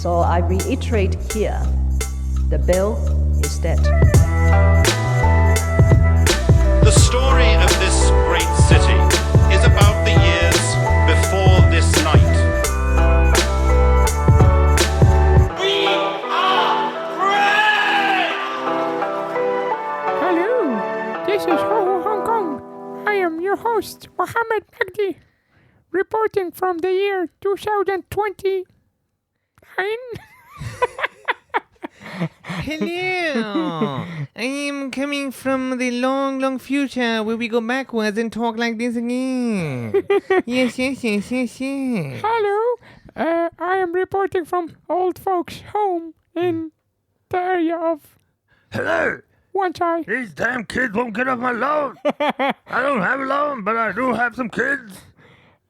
So I reiterate here, the bill is dead. The story of this great city is about the years before this night. We are free! Hello, this is Ho Hong Kong. I am your host, Mohammed Magdi, reporting from the year 2029. Hello, I am coming from the long, long future where we go backwards and talk like this again. Yes. Hello, I am reporting from old folks' home in the area of Hello! One Chai. These damn kids won't get off my lawn! I don't have a lawn, but I do have some kids!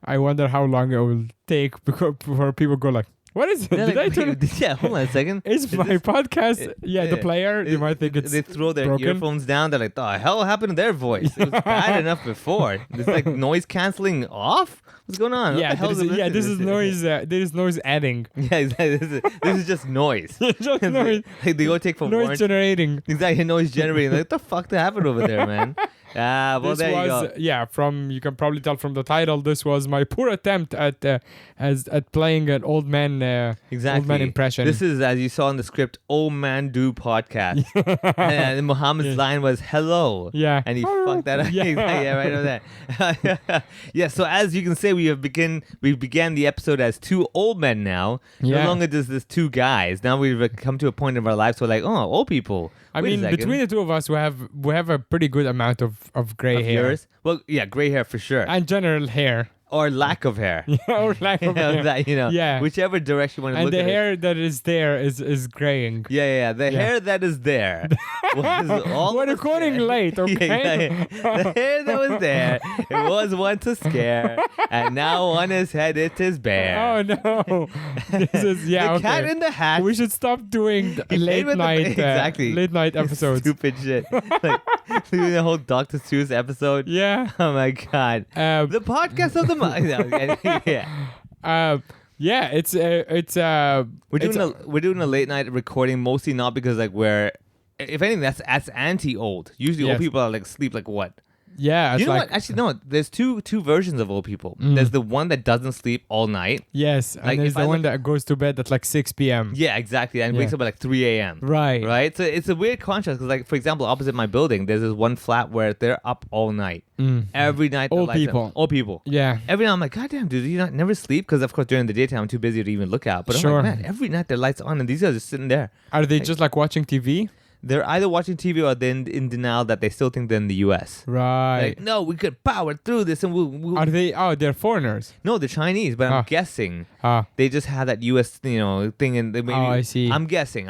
I wonder how long it will take before people go like, what is it? They're Did like, I turn? yeah, hold on a second. It's my podcast. Yeah, the player. You might think it's They throw their broken. earphones down. They're like, the hell happened to their voice? It was bad enough before. It's like noise canceling off? What's going on? Yeah, what the hell this is noise. There is noise adding. Yeah, exactly. This is just noise. Just noise. Like they go take from Noise warranty. generating. Exactly, noise generating. Like, what the fuck happened over there, man? Well, This there you was go. from you can probably tell from the title. This was my poor attempt at playing an old man Exactly. old man impression. This is, as you saw in the script, Old Man Do Podcast. And Muhammad's line was hello. Yeah. And he fucked that up. Yeah. Yeah, right over there. Yeah, so as you can say, we began the episode as two old men now. Yeah. No longer just this two guys. Now we've come to a point of our lives where like, oh, old people. I Wait a mean, second. between the two of us, we have a pretty good amount of gray Of hair yours? Well, yeah, gray hair for sure. and general hair. Or lack of hair. Or lack of hair. That, Yeah. Whichever direction you want to And look the at it. hair that is there is graying. Yeah. The hair that is there was all We're was recording there. late, okay? The hair that was there, it was once a scare, and now on his head it is bare. Oh no! This is the okay. cat in the hat. We should stop doing He played late with the- night exactly. late night episodes. Stupid shit. Like doing the whole Dr. Seuss episode. Yeah. Oh my god. The podcast of the mind. Yeah. Yeah. It's We're doing a late night recording mostly not because like we're, if anything, that's anti old. Usually old Yes. people are like sleep like what? yeah. It's You know like what? Actually, no. There's two versions of old people. There's the one that doesn't sleep all night. yes, and like, there's if the I one look- that goes to bed at like 6 p.m. Yeah, exactly. And Yeah. wakes up at like 3 a.m. Right. Right. So it's a weird contrast because, like, for example, opposite my building, there's this one flat where they're up all night. Every night. the Old lights are- people. Old people. Yeah. Every night I'm like, God damn, dude, you never sleep? Because of course during the daytime I'm too busy to even look out. But Sure. I'm like, man, every night their lights on and these guys are sitting there. Are they just like watching TV? They're either watching TV or they're in denial that they still think they're in the U.S. Right. Like, no, we could power through this and we'll Are they? Oh, they're foreigners. No, they're Chinese, but Ah. I'm guessing Ah. they just had that U.S. thing, and they maybe. Oh, I see. I'm guessing.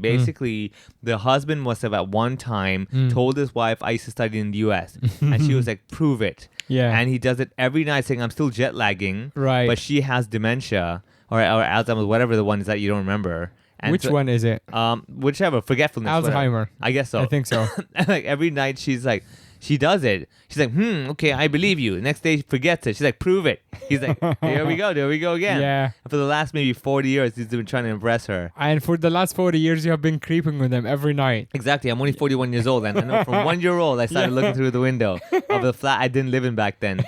Basically, the husband must have at one time told his wife, "I used to study in the U.S." and she was like, "Prove it." Yeah. And he does it every night, saying, "I'm still jet lagging." Right. But she has dementia or Alzheimer's, whatever the one is that you don't remember. And Which so- one is it? Whichever, forgetfulness. whatever. Alzheimer. I guess so. I think so. And like every night she's like, she does it. She's like, okay, I believe you. Next day she forgets it. She's like, prove it. He's like, there we go again. Yeah. And for the last maybe 40 years, he's been trying to impress her. And for the last 40 years, you have been creeping with them every night. Exactly. I'm only 41 years old, and I know from 1 year old I started looking through the window of the flat I didn't live in back then.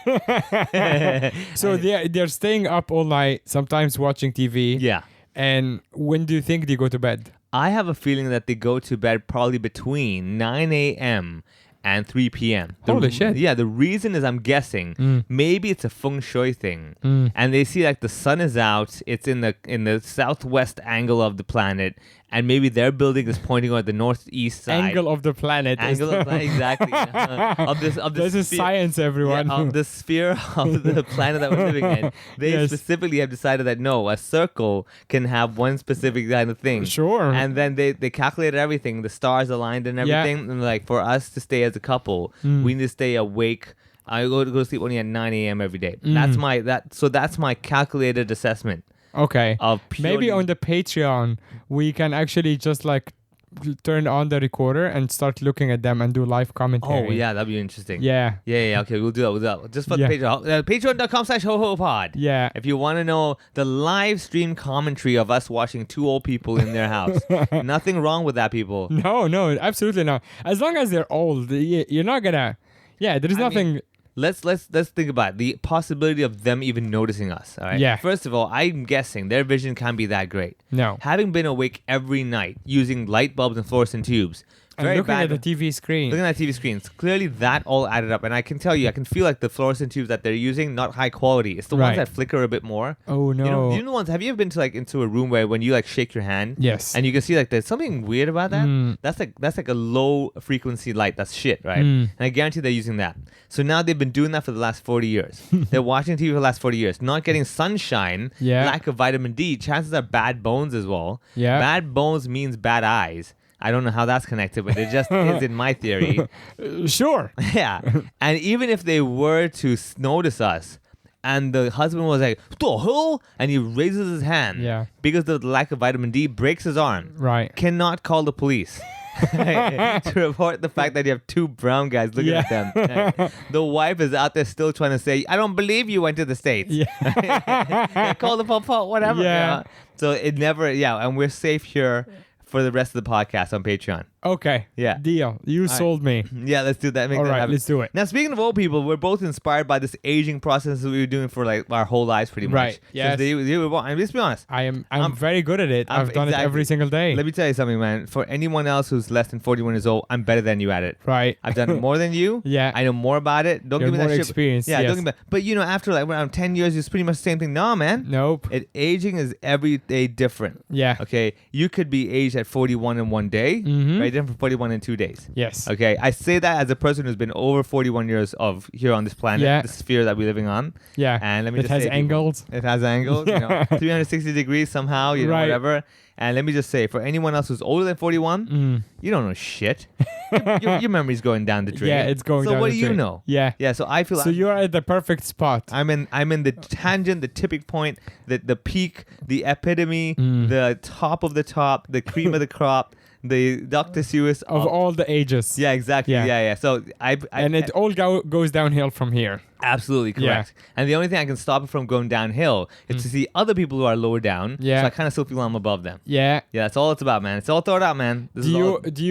So they're staying up all night, sometimes watching TV. Yeah. And when do you think they go to bed? I have a feeling that they go to bed probably between 9 a.m. and 3 p.m. Holy shit. Yeah, the reason is I'm guessing maybe it's a feng shui thing. And they see like the sun is out, it's in the southwest angle of the planet, and maybe their building is pointing at the northeast side. Angle of the planet. Angle of exactly. Of this This is sphere- science, everyone. Yeah, of the sphere of the planet that we're living in. They Yes. specifically have decided that no, a circle can have one specific kind of thing. Sure. And then they calculated everything, the stars aligned and Yeah. everything. And like for us to stay as a couple, we need to stay awake. I go to sleep only at 9 a.m. every day. That's my calculated assessment Okay. of purely, Maybe on the Patreon, we can actually just like turn on the recorder and start looking at them and do live commentary. Oh yeah, that'd be interesting. Yeah. Yeah. Okay, we'll do that. We'll do that. Just for Yeah. the Patreon. Patreon.com/HoHoPod. Yeah. If you want to know the live stream commentary of us watching two old people in their house, nothing wrong with that, people. No, absolutely not. As long as they're old, you're not gonna. Yeah, there's nothing. Let's think about the possibility of them even noticing us. All right. Yeah. First of all, I'm guessing their vision can't be that great. No. Having been awake every night using light bulbs and fluorescent tubes, And very looking bad. at the TV screen. Looking at TV screens, clearly that all added up, and I can tell you, I can feel like the fluorescent tubes that they're using, not high quality. It's the Right. ones that flicker a bit more. Oh no. You know the ones. Have you ever been to into a room where when you like shake your hand, Yes. and you can see like there's something weird about that? Mm. That's like a low frequency light. That's shit, right? Mm. And I guarantee they're using that. So now they've been doing that for the last 40 years. They're watching TV for the last 40 years, not getting sunshine, Yeah. lack of vitamin D. Chances are bad bones as well. Yeah. Bad bones means bad eyes. I don't know how that's connected, but it just is in my theory. Sure. Yeah. And even if they were to notice us, and the husband was like, "What the hell?" and he raises his hand Yeah. because of the lack of vitamin D, breaks his arm, Right. cannot call the police to report the fact that you have two brown guys looking at them. The wife is out there still trying to say, "I don't believe you went to the States." Yeah. Call the papa, whatever. Yeah. So it never, and we're safe here for the rest of the podcast on Patreon. Okay. Yeah. Deal. You sold me. Yeah, let's do that. Make All that right, happen. let's do it. Now, speaking of old people, we're both inspired by this aging process that we were doing for like our whole lives, pretty much. Right, yes. Since they were born. And let's be honest. I'm I'm- very good at it. I've done it every exactly. single day. Let me tell you something, man. For anyone else who's less than 41 years old, I'm better than you at it. Right. I've done it more than you. Yeah. I know more about it. Don't You're give me that more shit. experienced, Yeah, yes. don't give me that. But after like around 10 years, it's pretty much the same thing. Nah, man. Nope. Aging is every day different. Yeah. Okay. You could be aged at 41 in one day, Mhm. right? Different from 41 in 2 days. Yes. Okay, I say that as a person who's been over 41 years of here on this planet, Yeah. the sphere that we're living on. Yeah. And let me It just has say, people, angles. it has angles, 360 degrees somehow, Right. whatever. And let me just say, for anyone else who's older than 41, Mm. you don't know shit. your memory's going down the drain. Yeah, it's going so down what the do you drain. know? Yeah. Yeah, so I feel So you're at the perfect spot. I'm in the tangent, the tipping point, the peak, the epitome, Mm. the top of the top, the cream of the crop, the Dr. Seuss of all the ages. Yeah, exactly. Yeah. Yeah. So And it all goes downhill from here. absolutely correct. And the only thing I can stop it from going downhill is to see other people who are lower down. Yeah. So I kind of still feel I'm above them. Yeah. Yeah, that's all it's about, man. It's all thought out, man. This is all- Do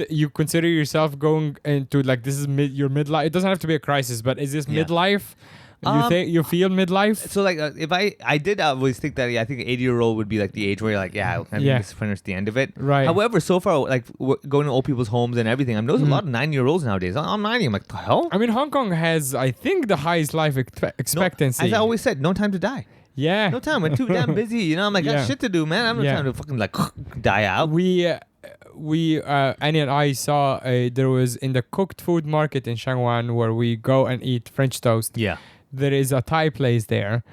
you consider yourself going into like this is your midlife? It doesn't have to be a crisis, but is this Yeah. midlife? You feel midlife? So like if I did always think that I think an 80-year-old would be like the age where you're like I think Yeah. this finished the end of it. Right. However, so far like going to old people's homes and everything, I've noticed a lot of 9-year-olds nowadays. I'm 90. I'm like the hell. I mean, Hong Kong has, I think, the highest life expectancy. As I always said, no time to die. Yeah. No time. We're too damn busy. I'm like, I Yeah. got shit to do, man. I have no Yeah. time to fucking like die out. We Annie and I saw there was in the cooked food market in Shangwan where we go and eat French toast. Yeah. There is a Thai place there,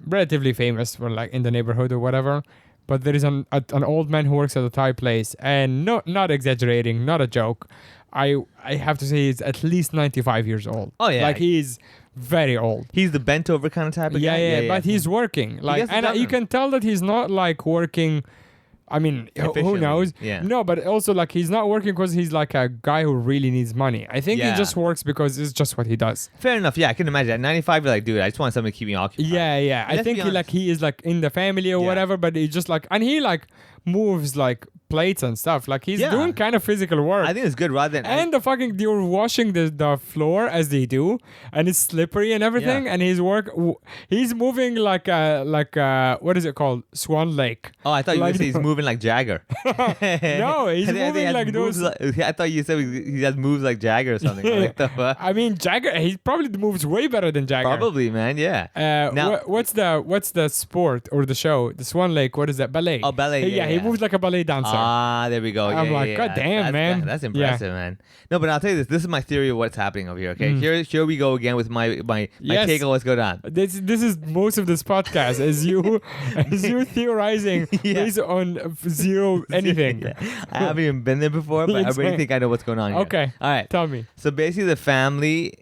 relatively famous for like in the neighborhood or whatever. But there is an old man who works at a Thai place, and not exaggerating, not a joke. I have to say he's at least 95 years old. Oh, yeah. Like he's very old. He's the bent over kind of type of Yeah, guy. yeah, but he's working. Like, gets it and done. you can tell that he's not like working. I mean, who Efficiently, knows? yeah. No, but also like he's not working because he's like a guy who really needs money. I think Yeah. he just works because it's just what he does. Fair enough. Yeah, I can imagine. At 95, you're like, dude, I just want something to keep me occupied. Yeah, yeah. I Let's think be he is like in the family or Yeah. whatever, but he just like, and he like moves like plates and stuff. Like he's Yeah. doing kind of physical work. I think it's good rather than. And you're washing the floor as they do, and it's slippery and everything. Yeah. And he's moving like a what is it called? Swan Lake. Oh, I thought you were like going to say he's moving like Jagger. No, he's I think he moving has like moves those. I thought you said he has moves like Jagger or something. I'm like, the fuck? I mean, Jagger. He probably moves way better than Jagger. Probably, man. Yeah. Now- What's the sport or the show? The Swan Lake. What is that? Ballet. Oh, ballet, He yeah. moves like a ballet dancer. Ah, there we go. I'm Yeah, like, yeah, God yeah. damn, man. That's Yeah. impressive, man. No, but I'll tell you this. This is my theory of what's happening over here. Okay, here we go again with my Yes. take on what's going on. This is most of this podcast is you theorizing Yeah. based on zero anything. Yeah. I haven't even been there before, but I Exactly. already think I know what's going on here. Okay. All right. Tell me. So basically, the family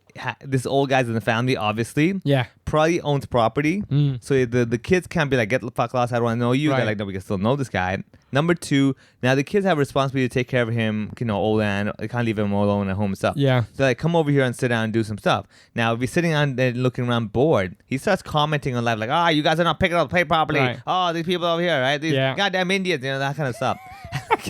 this old guy's in the family, obviously. Yeah. Probably owns property. So the kids can't be like, get the fuck lost, I don't want to know you. Right. They're like, no, we can still know this guy. Number two, now the kids have a responsibility to take care of him, old man. They can't leave him alone at home and stuff. Yeah. So like, come over here and sit down and do some stuff. Now, if he's sitting on there looking around bored, he starts commenting on life like, you guys are not picking up the plate properly. Right. Oh, these people over here, right? These Yeah. goddamn Indians, that kind of stuff.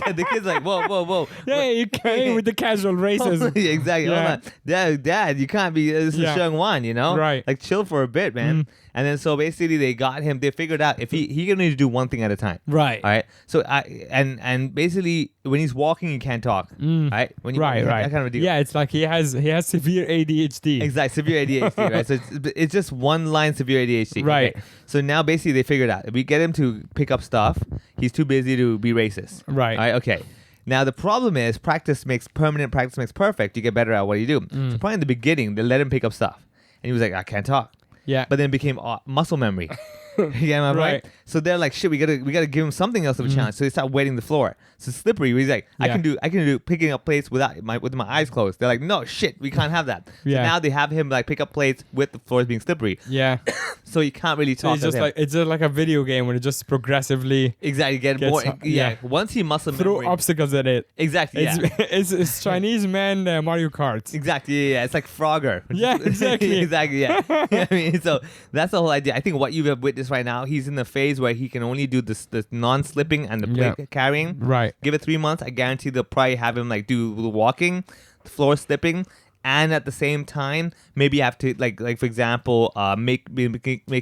The kid's like, whoa. Yeah, you came with the casual racism. Exactly. Yeah. Hold on. Dad, you can't be, this is Yeah. Sheng-Wan, Right. Like, chill for a bit, man. And then so basically they got him, they figured out if he can only do one thing at a time. Right. All right. So and basically when he's walking he can't talk. Right. When Right. that kind of a deal. Yeah, it's like he has severe ADHD. Exactly, severe ADHD, right? So it's just one line severe ADHD. Right. Okay. So now basically they figured out if we get him to pick up stuff, he's too busy to be racist. Right. All right. Okay. Now the problem is practice makes perfect. You get better at what you do. So probably in the beginning they let him pick up stuff, and he was like, I can't talk. Yeah. But then it became muscle memory. Yeah, am I right? Right. So they're like, shit, we gotta give him something else of a challenge. So they start wetting the floor. So slippery. He's like, I Yeah. can do picking up plates with my eyes closed. They're like, no shit, we can't have that. So Yeah. now they have him like pick up plates with the floors being slippery. Yeah. So he can't really So talk. it's to just him. it's just like a video game where it just progressively exactly get gets more. hu- Yeah. yeah. Once he muscle throw memory. obstacles at it. Exactly. Yeah. It's Chinese man Mario Kart. Exactly. Yeah. It's like Frogger. Yeah, exactly. exactly. Yeah. I mean, so that's the whole idea. I think what you have witnessed right now, he's in the phase where he can only do this non-slipping and the plate Yeah. carrying. Right. Give it 3 months. I guarantee they'll probably have him like do the walking, floor slipping, and at the same time maybe have to like for example make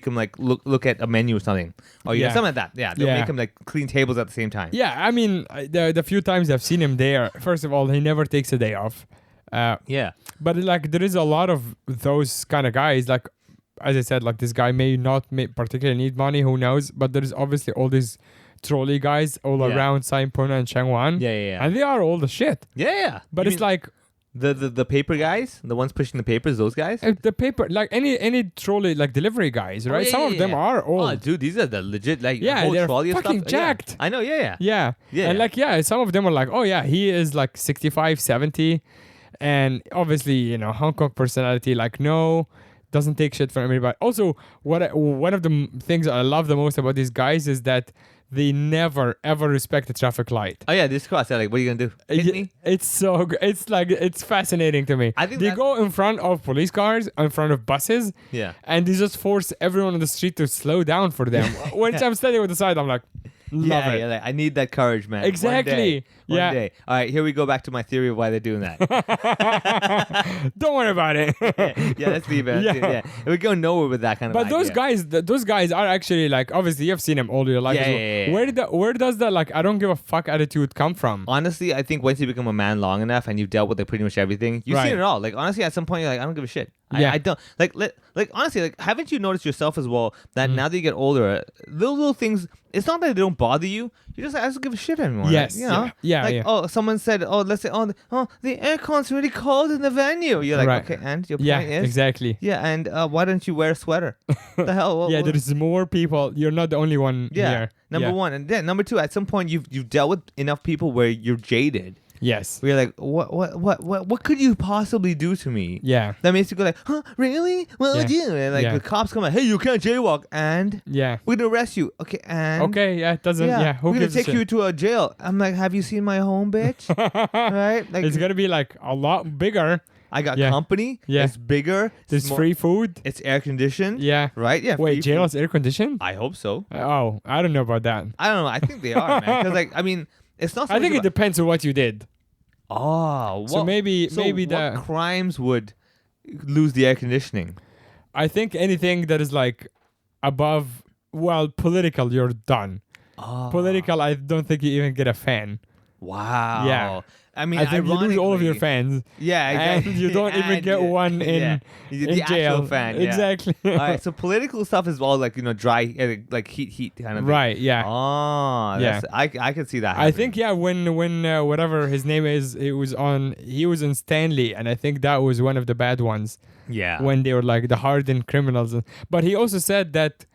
him like look at a menu or something, or Yeah. something like that. Yeah. They'll Yeah. make him like clean tables at the same time. Yeah, I mean, the few times I've seen him there, first of all, he never takes a day off. Yeah. But like, there is a lot of those kind of guys. Like, as I said, like this guy may not particularly need money. Who knows? But there's obviously all these trolley guys all Yeah. around Saipona and Chengwan. Yeah. And they are all the shit. Yeah. But You it's mean like the paper guys, the ones pushing the papers, those guys. the paper, like any trolley like delivery guys, right? Oh, yeah, Some yeah, of them yeah. are old. Oh, dude, these are the legit like Yeah, whole they're trolley of fucking stuff. jacked. Yeah. I know. Yeah. Yeah. Yeah. And like, yeah, some of them are like, oh yeah, he is like 65, 70. And obviously, Hong Kong personality, like, no, doesn't take shit from anybody. Also, one of the things I love the most about these guys is that they never, ever respect the traffic light. Oh yeah, this cross. They're like, what are you gonna do? Hit me? It's so good. It's like, it's fascinating to me. I think they that- go in front of police cars, in front of buses, Yeah. and they just force everyone on the street to slow down for them. When I'm standing with the side, I'm like, love Yeah, it. yeah, like, I need that courage, man. Exactly. One Yeah. day. All right, here we go back to my theory of why they're doing that. Don't worry about it. yeah, let's leave it. Yeah. Yeah. We go nowhere with that kind of But those idea. those guys are actually like, obviously you've seen them all your life. Yeah, as well. yeah, yeah. Where does that like I don't give a fuck attitude come from? Honestly, I think once you become a man long enough and you've dealt with like pretty much everything, you've Right. seen it all. Like honestly, at some point you're like, I don't give a shit. Yeah. I don't like honestly, like haven't you noticed yourself as well that Mm. now that you get older, little things. It's not that they don't bother you. You're just like, I don't give a shit anymore. Yes, you know. yeah, Like yeah. oh, someone said let's say the aircon's really cold in the venue. You're like Right. okay, and your Yeah, point is exactly. yeah, and why don't you wear a sweater? The hell? What- Yeah, what- there's more people. You're not the only one yeah. here. Number Yeah. one, and then number two. At some point, you've dealt with enough people where you're jaded. Yes. Where you're like, what could you possibly do to me? Yeah. That makes you go like, huh, really? What would Yeah. you? And like Yeah. the cops come like, hey, you can't jaywalk, and Yeah. we're gonna arrest you. Okay, and Okay. Yeah. It doesn't. Yeah. Who we're gonna gives a take shit? you to a jail. I'm like, have you seen my home, bitch? Right? Like, It's gonna be like a lot bigger. I got yeah. company. Yeah. It's bigger. There's more- free food. It's air conditioned. Yeah. Right? Yeah. Wait, free jail food. is air conditioned? I hope so. Oh, I don't know about that. I don't know. I think they are, man. Because like, I mean, it's not. So I think much it about- depends on what you did. Oh, So maybe so maybe what the crimes would lose the air conditioning? I think anything that is like above political, you're done. Oh, Political, I don't think you even get a fan. wow. Yeah. I mean, I think you lose all of your ironically- fans. Yeah, And exactly. you don't even And, get yeah, one yeah. in the jail. actual fan. Yeah. Exactly. All right, so political stuff is all like dry, like heat kind of thing. Right, yeah. Oh, Yeah. I can see that. I happening. think when whatever his name is, he was in Stanley, and I think that was one of the bad ones Yeah. when they were like the hardened criminals. But he also said that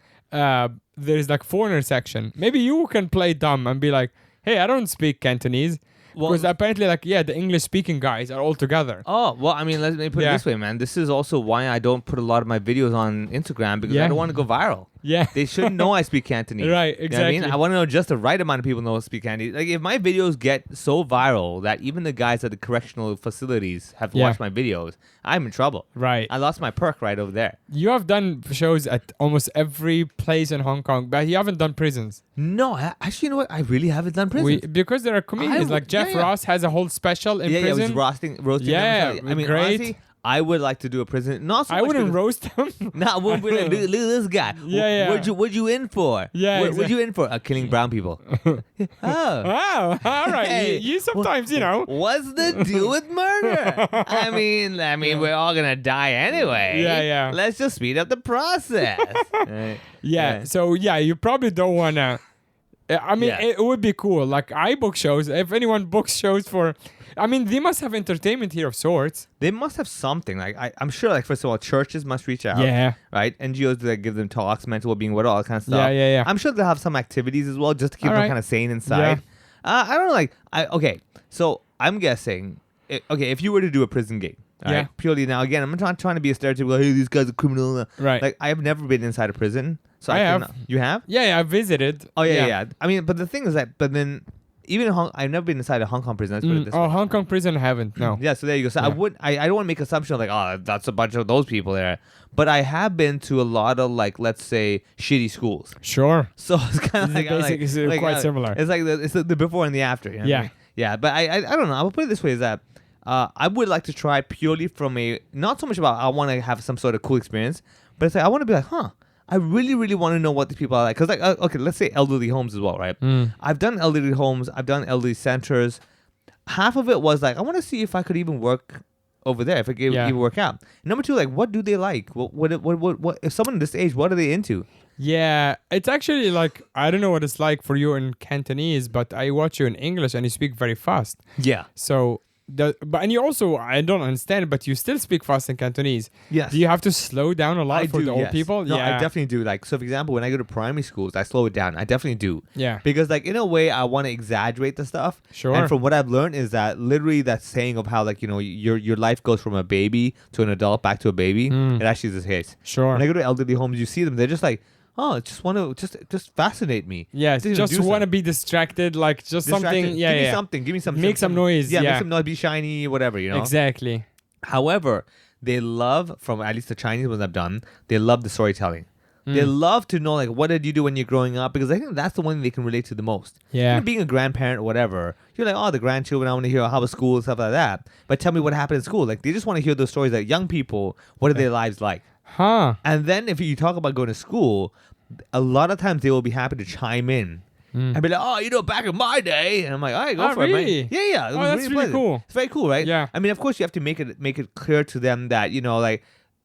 there's like foreigner section. Maybe you can play dumb and be like, hey, I don't speak Cantonese. Well- because apparently, like, yeah, the English-speaking guys are all together. Oh, well, I mean, let me put it Yeah. this way, man. This is also why I don't put a lot of my videos on Instagram because I Yeah. don't want to go viral. Yeah. They shouldn't know I speak Cantonese. Right, You know what I mean? exactly. I want to know just the right amount of people know I speak Cantonese. Like, if my videos get so viral that even the guys at the correctional facilities have Yeah. watched my videos, I'm in trouble. Right. I lost my perk right over there. You have done shows at almost every place in Hong Kong, but you haven't done prisons. No, actually, you know what? I really haven't done prison. Because there are comedians like Jeff yeah. Ross has a whole special in Yeah, it was prison. roasting Yeah, them. I mean, great. honestly, I would like to do a prison. Not so I much wouldn't because- roast them. No, I wouldn't be like, look at this guy. Yeah, yeah. What you in for? Yeah, What you in for? Killing brown people. Oh. Wow, all right. Hey, you sometimes, you know. What's the deal with murder? I mean, we're all gonna die anyway. Yeah, yeah. Let's just speed up the process. Right. Yeah. So yeah, you probably don't wanna. I mean, Yeah. it would be cool. Like I book shows. If anyone books shows for, I mean, they must have entertainment here of sorts. They must have something. Like I'm sure. Like first of all, churches must reach out. Yeah. Right. NGOs like give them talks, mental well-being, what all that kind of stuff. Yeah, yeah, yeah. I'm sure they'll have some activities as well, just to keep All them right. kind of sane inside. I don't know. Like okay. So I'm guessing. Okay, if you were to do a prison gig. All Yeah. right, purely now again, I'm not trying to be a stereotypical. Hey, these guys are criminal. Right. Like I've never been inside a prison, so I I have. couldn't- You have? Yeah, I visited. Oh yeah. I mean, but the thing is that, but then even in I've never been inside a Hong Kong prison. Let's put it this way. Oh, Hong Kong prison haven't. No. Yeah, so there you go. So Yeah. I don't want to make assumption like, oh, that's a bunch of those people there. But I have been to a lot of like, let's say, shitty schools. Sure. So it's kind of like, It's quite similar. It's like it's the before and the after. You know what I Yeah. mean? Yeah. But I don't know. I would put it this way: is that I would like to try purely from a not so much about I want to have some sort of cool experience, but it's like I want to be like, I really, really want to know what these people are like. Because, like, okay, let's say elderly homes as well, right? I've done elderly homes. I've done elderly centers. Half of it was like, I want to see if I could even work over there, if I could Yeah. even work out. Number two, like, what do they like? What if someone this age, what are they into? Yeah, it's actually like I don't know what it's like for you in Cantonese, but I watch you in English and you speak very fast. Yeah. So and you also I don't understand it, but you still speak fast in Cantonese. Yes. Do you have to slow down a lot I for do, the old yes. people? No, yeah. I definitely do. Like, so for example, when I go to primary schools, I slow it down. I definitely do. Yeah. Because, like, in a way, I want to exaggerate the stuff. Sure. And from what I've learned is that literally that saying of how, like, you know, your life goes from a baby to an adult back to a baby, it actually is the case. Sure. When I go to elderly homes, you see them, they're just like, oh, just want to just fascinate me. Yeah, Just just do want to something. be distracted, like just Distracted. something. Yeah, give me yeah. something. Give me some. Make some noise, Yeah, yeah. make some noise. Be shiny, whatever. You know. Exactly. However, they love, from at least the Chinese ones I've done, they love the storytelling. They love to know, like, what did you do when you're growing up? Because I think that's the one they can relate to the most. Yeah. You know, being a grandparent or whatever, you're like, oh, the grandchildren, I want to hear how was school and stuff like that. But tell me what happened in school. Like, they just want to hear those stories. Like, young people, what are their lives like? Huh. And then if you talk about going to school, a lot of times they will be happy to chime in. And be like, oh, you know, back in my day. And I'm like, all right, go Oh, for it, really? man. Yeah. It Oh, was that's really pleasant. cool. It's very cool, right? Yeah. I mean, of course, you have to make it clear to them that, you know, like,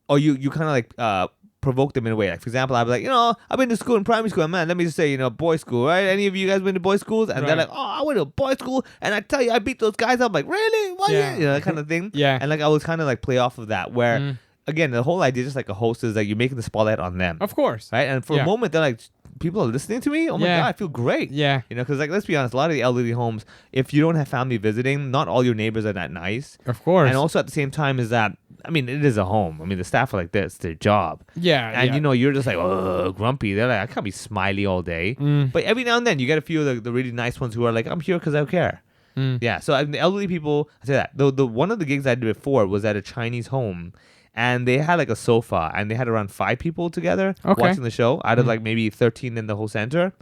or you kind of like provoke them in a way. Like, for example, I'll be like, you know, I've been to school in primary school. And man, let me just say, you know, boys' school, right? Any of you guys went to boys' schools? And they're Right. like, oh, I went to boys' school. And I tell you, I beat those guys up. Like, really? What? Yeah. You know, that kind of thing. Yeah. And like, I was kind of like play off of that where, again, the whole idea, just like a host, is like you're making the spotlight on them. Of course. Right? And for Yeah. a moment, they're like, people are listening to me? Oh my Yeah. God, I feel great. Yeah. You know, because, like, let's be honest, a lot of the elderly homes, if you don't have family visiting, not all your neighbors are that nice. Of course. And also at the same time is that, I mean, it is a home. I mean, the staff are like this, their job. yeah. And, yeah. you know, you're just like, oh, grumpy. They're like, I can't be smiley all day. But every now and then, you get a few of the really nice ones who are like, I'm here because I care. Yeah. So the elderly people, I say that. The one of the gigs I did before was at a Chinese home. And they had like a sofa, and they had around 5 people together Okay. watching the show out of like maybe 13 in the whole center.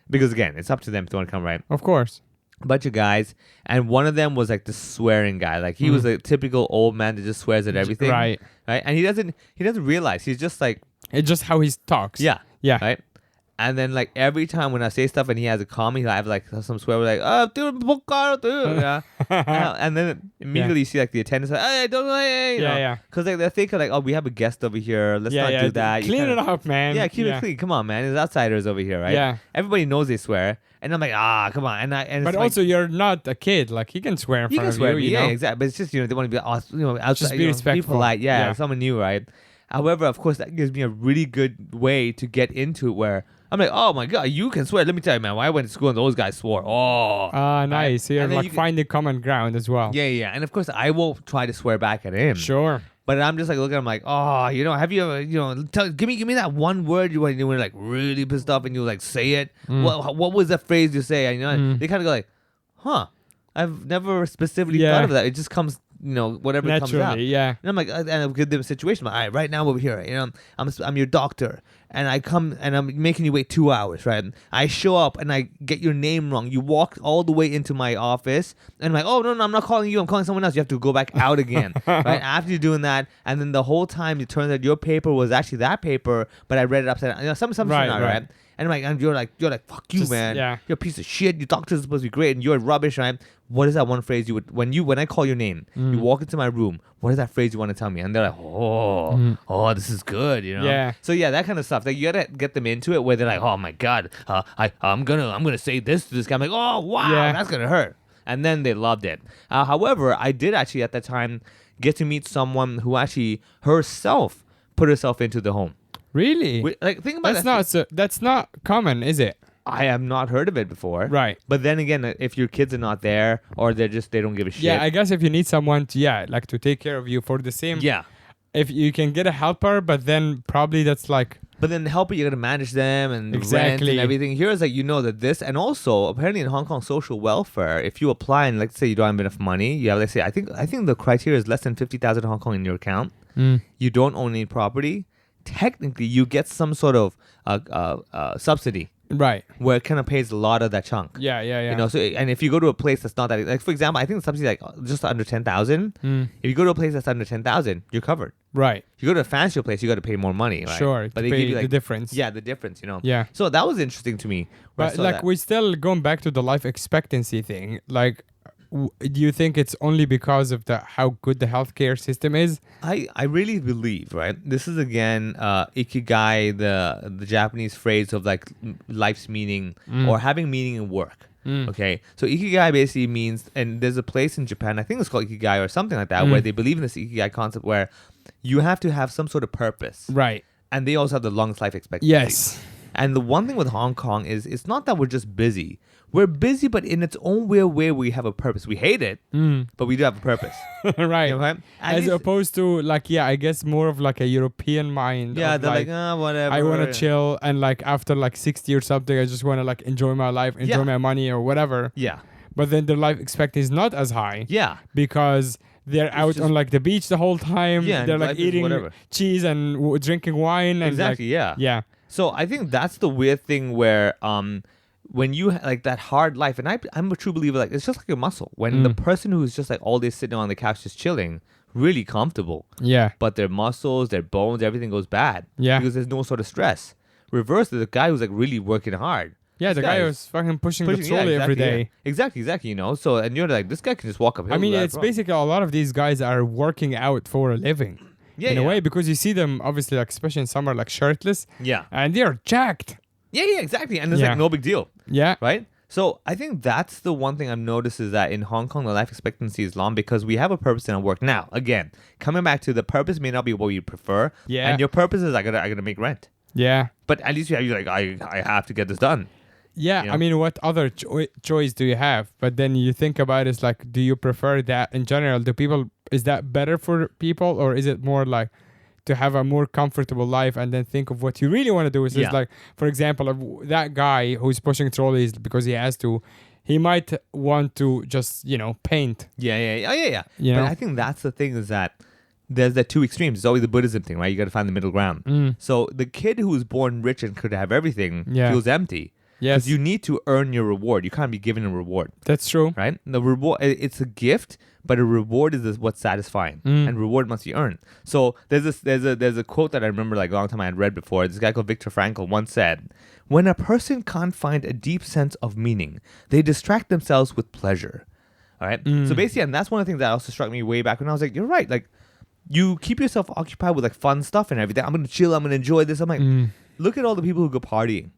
Because again, it's up to them if they want to come, right? Of course. A bunch of guys, and one of them was like the swearing guy. Like he was a typical old man that just swears at everything. Right. Right. And he doesn't realize he's just like, It's just how he talks. yeah. Yeah. Right. And then like every time when I say stuff and he has a comment, I have like some swear like, dude, yeah. And then immediately you see like the attendants like, hey, don't you know. Yeah. Because like they're thinking like, oh, we have a guest over here. Let's not do that. You Clean kinda- it up, man. Yeah, keep it clean. Come on, man. There's outsiders over here, right? Yeah. Everybody knows they swear. And I'm like, come on. And But it's like, also, you're not a kid. Like, he can swear in you front can of swear you, at me, you yeah, know? exactly. But it's just, you know, they want to be, outside, Just be be respectful. polite. Yeah, Yeah. someone new, right? However, of course, that gives me a really good way to get into it where I'm like, oh my god, you can swear. Let me tell you, man. When I went to school and those guys swore. Oh. Ah, nice. So you're And then like you can- finding common ground as well. Yeah. And of course, I won't try to swear back at him. Sure. But I'm just like looking at him like, oh, have you ever, give me that one word when you were like really pissed off and you like say it. What was that phrase you say? And they kind of go like, huh, I've never specifically Yeah. thought of that. It just comes, whatever comes out. Naturally, yeah. And I'm like, and I'll give them a situation. Like, all right, right now over here, I'm your doctor, and I come and I'm making you wait 2 hours, right? I show up and I get your name wrong. You walk all the way into my office, and I'm like, oh no, I'm not calling you. I'm calling someone else. You have to go back out again, right? After you're doing that, and then the whole time it turns out your paper was actually that paper, but I read it upside down. Some Right, scenario, right. right? And I'm like, and you're like, fuck you, Just- man. yeah. You're a piece of shit. Your doctor's supposed to be great, and you're rubbish, right? What is that one phrase you would when I call your name, you walk into my room? What is that phrase you want to tell me? And they're like, oh, this is good, Yeah. So yeah, that kind of stuff. Like you gotta get them into it where they're like, oh my god, I'm gonna say this to this guy. I'm like, oh wow, Yeah. that's gonna hurt. And then they loved it. However, I did actually at that time get to meet someone who actually herself put herself into the home. Really? Like think about That's not common, is it? I have not heard of it before. Right. But then again, if your kids are not there or they don't give a shit. Yeah, I guess if you need someone to take care of you for the same. Yeah. If you can get a helper, but then probably that's like. But then the helper, you got to manage them and rent Exactly. and everything. Here is like, that this, and also apparently in Hong Kong social welfare, if you apply and let's say you don't have enough money, you have, let's say, I think the criteria is less than 50,000 Hong Kong in your account. You don't own any property. Technically, you get some sort of subsidy Right. where it kind of pays a lot of that chunk. Yeah. So and if you go to a place that's not that, like for example, I think the subsidy like just under 10,000. If you go to a place that's under 10,000, you're covered. Right. If you go to a fancier place, you got to pay more money, right? Sure. But to they pay give you like the difference. Yeah, the difference, Yeah. So that was interesting to me. where I But saw like that. we're still going back to the life expectancy thing. Like, do you think it's only because of how good the healthcare system is? I really believe, right? This is again ikigai, the Japanese phrase of like life's meaning or having meaning in work. Okay, so ikigai basically means, and there's a place in Japan, I think it's called ikigai or something like that, where they believe in this ikigai concept where you have to have some sort of purpose, Right. and they also have the longest life expectancy. Yes. And the one thing with Hong Kong is it's not that we're just busy. We're busy, but in its own weird way, we have a purpose. We hate it, but we do have a purpose. Right. You know what? At As least- opposed to like, I guess more of like a European mind. yeah, of they're like, whatever. I want to chill, and like after like 60 or something, I just want to like enjoy my life, enjoy Yeah. my money or whatever. Yeah, But then their life expectancy is not as high yeah. because they're out just- on like the beach the whole time. Yeah, and they're like life is eating whatever. cheese and drinking wine and Exactly, like, yeah. yeah. So I think that's the weird thing where when you like that hard life, and I'm a true believer, like it's just like a muscle. When the person who's just like all day sitting on the couch just chilling, really comfortable, Yeah. but their muscles, their bones, everything goes bad. Yeah. Because there's no sort of stress. Reverse, the guy who's like really working hard. Yeah, the This guy is was fucking pushing the pushing- trolley every exactly, day. yeah. Exactly, So, and you're like, this guy can just walk up. I mean, hills, it's right? basically a lot of these guys are working out for a living. Yeah, in a yeah. way, because you see them obviously, like especially in summer, like shirtless, Yeah. and they're jacked. Yeah, exactly. And it's Yeah. like no big deal, Yeah. right? So I think that's the one thing I've noticed is that in Hong Kong, the life expectancy is long because we have a purpose in our work. Now, again, coming back to the purpose may not be what you prefer. Yeah. And your purpose is I gotta make rent. Yeah. But at least you're like, I have to get this done. Yeah, You know? I mean, what other choice do you have? But then you think about it, it's like, do you prefer that in general? Is that better for people, or is it more like to have a more comfortable life and then think of what you really want to do? It's just Yeah. like, for example, that guy who's pushing trolleys because he has to, he might want to just, paint. Yeah. You But know? I think that's the thing is that there's the two extremes. It's always the Buddhism thing, right? You got to find the middle ground. So the kid who was born rich and could have everything Yeah. feels empty. Yes. Because you need to earn your reward. You can't be given a reward. That's true. Right? The reward, it's a gift, but a reward is what's satisfying, and reward must be earned. So there's a quote that I remember like a long time I had read before. This guy called Viktor Frankl once said, "When a person can't find a deep sense of meaning, they distract themselves with pleasure." All right. So basically, and that's one of the things that also struck me way back when I was like, "You're right. Like, you keep yourself occupied with like fun stuff and everything. I'm gonna chill. I'm gonna enjoy this." I'm like, look at all the people who go partying.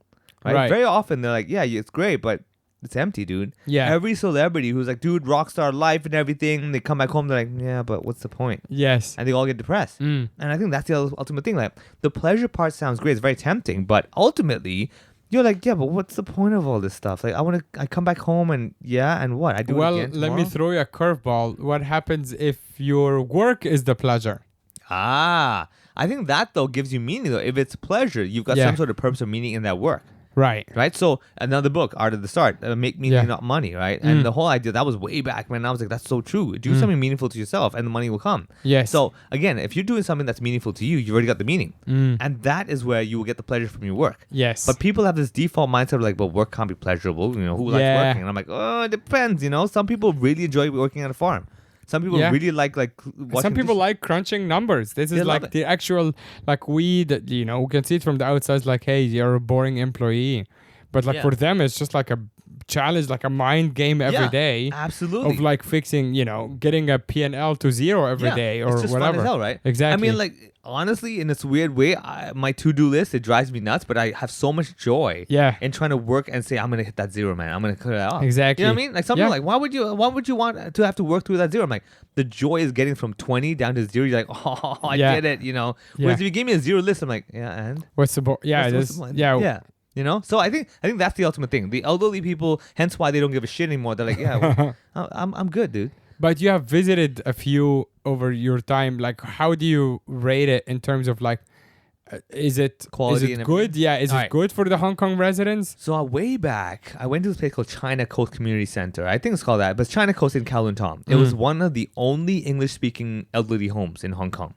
Right? Very often they're like, yeah, it's great, but it's empty, dude. Yeah. Every celebrity who's like, dude, rock star life and everything, and they come back home, they're like, yeah, but what's the point? Yes. And they all get depressed. And I think that's the ultimate thing. Like, the pleasure part sounds great. It's very tempting, but ultimately, You're like, yeah, but what's the point of all this stuff? Like, I come back home and what? I do it Well, again let me tomorrow? throw you a curveball. What happens if your work is the pleasure? Ah, I think that though gives you meaning though. If it's pleasure, you've got Yeah. some sort of purpose or meaning in that work. Right. Right, so another book, Art of the Start, make meaning, Yeah. not money, right? And the whole idea that was way back, man. I was like, that's so true. Do something meaningful to yourself, and the money will come. Yes. So again, if you're doing something that's meaningful to you, you've already got the meaning, and that is where you will get the pleasure from your work. Yes. But people have this default mindset of like, but work can't be pleasurable. You know, who likes Yeah. working? And I'm like, oh, it depends. You know, some people really enjoy working on a farm. Some people Yeah. really like watching some people dishes. like crunching numbers. This They is love like it. the actual, like we can see it from the outside. It's like, hey, you're a boring employee. But like Yeah. for them, it's just like a challenge, like a mind game every Yeah, day absolutely. of like fixing, getting a P&L to zero every day or it's just whatever. fun as hell, right? Exactly. I mean, like honestly, in this weird way, my to-do list, it drives me nuts, but I have so much joy Yeah. in trying to work and say I'm gonna hit that zero, man. I'm gonna cut it off. Exactly. You know what I mean? Like some Yeah. people are like, why would you want to have to work through that zero? I'm like, the joy is getting from 20 down to zero. You're like, oh, I Yeah. did it. You know. Yeah. Whereas if you give me a zero list, I'm like, yeah, and What's the yeah, What's this the point? yeah. yeah. You know, so I think that's the ultimate thing. The elderly people, hence why they don't give a shit anymore. They're like, yeah, well, I'm good, dude. But you have visited a few over your time. Like, how do you rate it in terms of like, is it Quality Is and it good? everything? Yeah, is it Alright. good for the Hong Kong residents? So way back, I went to this place called China Coast Community Center. I think it's called that, but it's China Coast in Kowloon Tong. It was one of the only English-speaking elderly homes in Hong Kong.